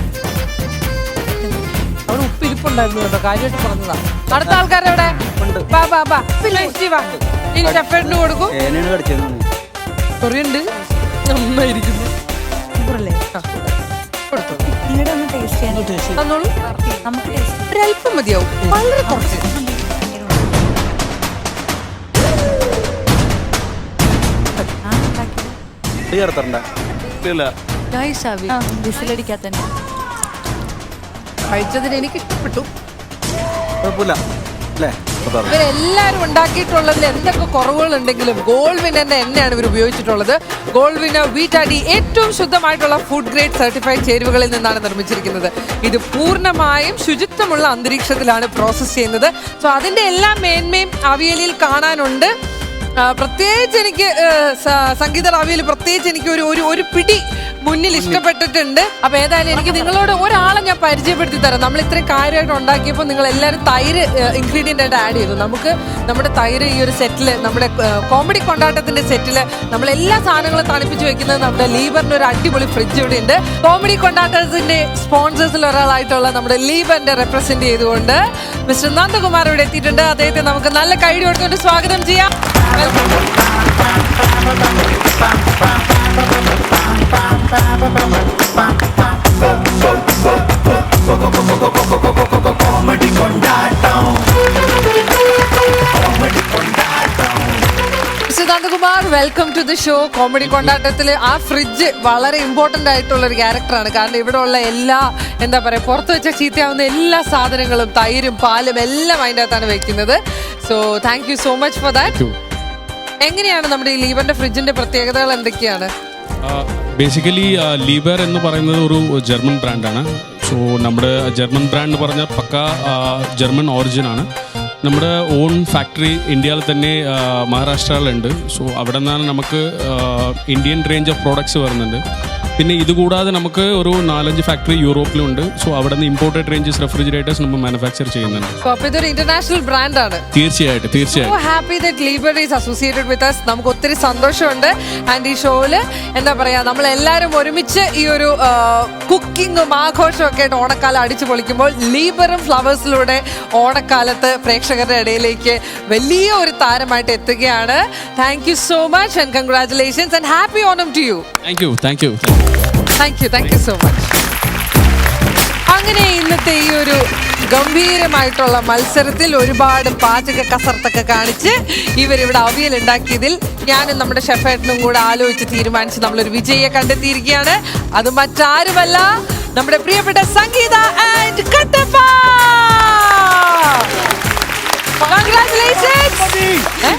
അവിടെ ഉപ്പിരിപ്പുണ്ടായിരുന്നു കേട്ടോ, കാര്യമായിട്ട് പറഞ്ഞതാ. അടുത്ത ആൾക്കാരെവിടെ? ഇനി ഷെഫേട്ടിന് കൊടുക്കും. കൊറിയുണ്ട്, നന്നായിരിക്കുന്നു. ഒരല്പം മതിയാവും, വളരെ കുറച്ച്. കഴിച്ചതിന് എനിക്ക് ഇഷ്ടപ്പെട്ടു. ഇവരെല്ലാരും ഉണ്ടാക്കിയിട്ടുള്ളതിൽ എന്തൊക്കെ കുറവുകൾ ഉണ്ടെങ്കിലും ഗോൾഡ് വിന്നറിന്റെ എണ്ണയാണ് ഇവർ ഉപയോഗിച്ചിട്ടുള്ളത്. ഗോൾഡ് വിന്നർ വീറ്റാടി ഏറ്റവും ശുദ്ധമായിട്ടുള്ള ഫുഡ് ഗ്രേഡ് സർട്ടിഫൈഡ് ചേരുവകളിൽ നിന്നാണ് നിർമ്മിച്ചിരിക്കുന്നത്. ഇത് പൂർണ്ണമായും ശുചിത്വമുള്ള അന്തരീക്ഷത്തിലാണ് പ്രോസസ് ചെയ്യുന്നത്. സോ അതിന്റെ എല്ലാ മേന്മയും അവിയലിൽ കാണാനുണ്ട്. പ്രത്യേകിച്ച് എനിക്ക് സംഗീത അവിയൽ പ്രത്യേകിച്ച് എനിക്ക് ഒരു പിടി മുന്നിൽ ഇഷ്ടപ്പെട്ടിട്ടുണ്ട്. അപ്പൊ ഏതായാലും എനിക്ക് നിങ്ങളോട് ഒരാളെ ഞാൻ പരിചയപ്പെടുത്തി തരാം. നമ്മൾ ഇത്രയും കാര്യമായിട്ട് ഉണ്ടാക്കിയപ്പോൾ നിങ്ങൾ എല്ലാവരും തൈര് ഇൻഗ്രീഡിയൻ്റ് ആയിട്ട് ആഡ് ചെയ്തു. നമുക്ക് നമ്മുടെ തൈര് ഈ ഒരു സെറ്റില്, നമ്മുടെ കോമഡി കൊണ്ടാട്ടത്തിന്റെ സെറ്റില് നമ്മൾ എല്ലാ സാധനങ്ങളും തണുപ്പിച്ച് വെക്കുന്നത് നമ്മുടെ ലീബറിന്റെ ഒരു അടിപൊളി ഫ്രിഡ്ജ് ഇവിടെ ഉണ്ട്. കോമഡി കൊണ്ടാട്ടത്തിന്റെ സ്പോൺസേഴ്സിൽ ഒരാളായിട്ടുള്ള നമ്മുടെ ലീബറിന്റെ റെപ്രസെന്റ് ചെയ്തുകൊണ്ട് മിസ്റ്റർ നന്ദകുമാർ ഇവിടെ എത്തിയിട്ടുണ്ട്. അദ്ദേഹത്തെ നമുക്ക് നല്ല കൈഡി കൊടുത്തുകൊണ്ട് സ്വാഗതം ചെയ്യാം. Nandakumar, welcome to the show. Comedy കൊണ്ടാട്ടത്തിൽ ആ ഫ്രിഡ്ജ് വളരെ ഇമ്പോർട്ടന്റ് ആയിട്ടുള്ള ഒരു ക്യാരക്ടറാണ്. കാരണം ഇവിടെ ഉള്ള എല്ലാ എന്താ പറയുക, പുറത്ത് വെച്ച ചീത്തയാവുന്ന എല്ലാ സാധനങ്ങളും തൈരും പാലും എല്ലാം അതിൻ്റെ അകത്താണ് വെക്കുന്നത്. So thank you so much for that. എങ്ങനെയാണ് നമ്മുടെ ഈ ലീബറിന്റെ ഫ്രിഡ്ജിന്റെ പ്രത്യേകതകൾ എന്തൊക്കെയാണ്? ബേസിക്കലി ലീബർ എന്ന് പറയുന്നത് ഒരു ജർമ്മൻ ബ്രാൻഡാണ്. സോ നമ്മുടെ ജർമ്മൻ ബ്രാൻഡ് എന്ന് പറഞ്ഞാൽ പക്ക ജർമ്മൻ ഓറിജിനാണ്. നമ്മുടെ ഓൺ ഫാക്ടറി ഇന്ത്യയിൽ തന്നെ മഹാരാഷ്ട്രയിലുണ്ട്. സോ അവിടെ നിന്നാണ് നമുക്ക് ഇന്ത്യൻ റേഞ്ച് ഓഫ് പ്രോഡക്ട്സ് വരുന്നുണ്ട്. പിന്നെ ഇതുകൂടാതെ നമുക്ക് ഒരു 4-5 ഫാക്ടറി യൂറോപ്പിലുണ്ട്. സോ അവിടെ നിന്ന് ഇമ്പോർട്ടഡ് റേഞ്ചസ് റെഫ്രിജറേറ്റേഴ്സ് നമ്മൾ മാനുഫാക്ചർ ചെയ്യുന്നുണ്ട്. അപ്പൊ ഇതൊരു ഇന്റർനാഷണൽ ബ്രാൻഡാണ്. തീർച്ചയായിട്ടും. Happy that Leiber is associated with us. നമുക്ക് ഒത്തിരി സന്തോഷമുണ്ട്. ആൻഡ് ഈ ഷോയില് എന്താ പറയാ, നമ്മൾ എല്ലാവരും ഒരുമിച്ച് ഈ ഒരു കുക്കിങ്ങും ആഘോഷവും ഒക്കെ ആയിട്ട് ഓണക്കാലം അടിച്ചു പൊളിക്കുമ്പോൾ ലീബറും ഫ്ലവേഴ്സിലൂടെ ഓണക്കാലത്ത് പ്രേക്ഷകരുടെ ഇടയിലേക്ക് വലിയ ഒരു താരമായിട്ട് എത്തുകയാണ്. Thank you so much and congratulations and happy Onam to you. Thank you so much. അങ്ങനെ ഇന്നത്തെ ഈ ഒരു ഗംഭീരമായിട്ടുള്ള മത്സരത്തിൽ ഒരുപാട് പാചക കസർത്തൊക്കെ കാണിച്ച് ഇവരിവിടെ അവിയൽ ഉണ്ടാക്കിയതിൽ ഞാനും നമ്മുടെ ഷെഫേട്ടനും കൂടെ ആലോചിച്ച് തീരുമാനിച്ച് നമ്മളൊരു വിജയിയെ കണ്ടെത്തിയിരിക്കുകയാണ്. അത് മറ്റാരുമല്ല, നമ്മുടെ പ്രിയപ്പെട്ട സംഗീത ആൻഡ് കട്ടപ്പ.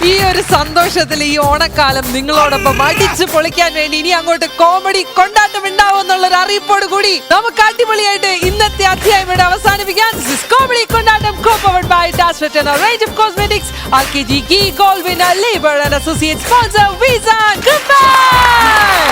ഈ ഒരു സന്തോഷത്തിൽ ഈ ഓണക്കാലം നിങ്ങളോടൊപ്പം അടിച്ചു പൊളിക്കാൻ വേണ്ടി ഇനി അങ്ങോട്ട് കോമഡി കൊണ്ടാട്ടം ഉണ്ടാവും എന്നുള്ളൊരു അറിയിപ്പോട് കൂടി നമുക്ക് അടിപൊളിയായിട്ട് ഇന്നത്തെ അധ്യായം ഇവിടെ അവസാനിപ്പിക്കാൻ. Comedy kondattam co-powered by Dasfit and a range of cosmetics, RKG Key Gold winner, Labor and Associate sponsor Visa. Goodbye.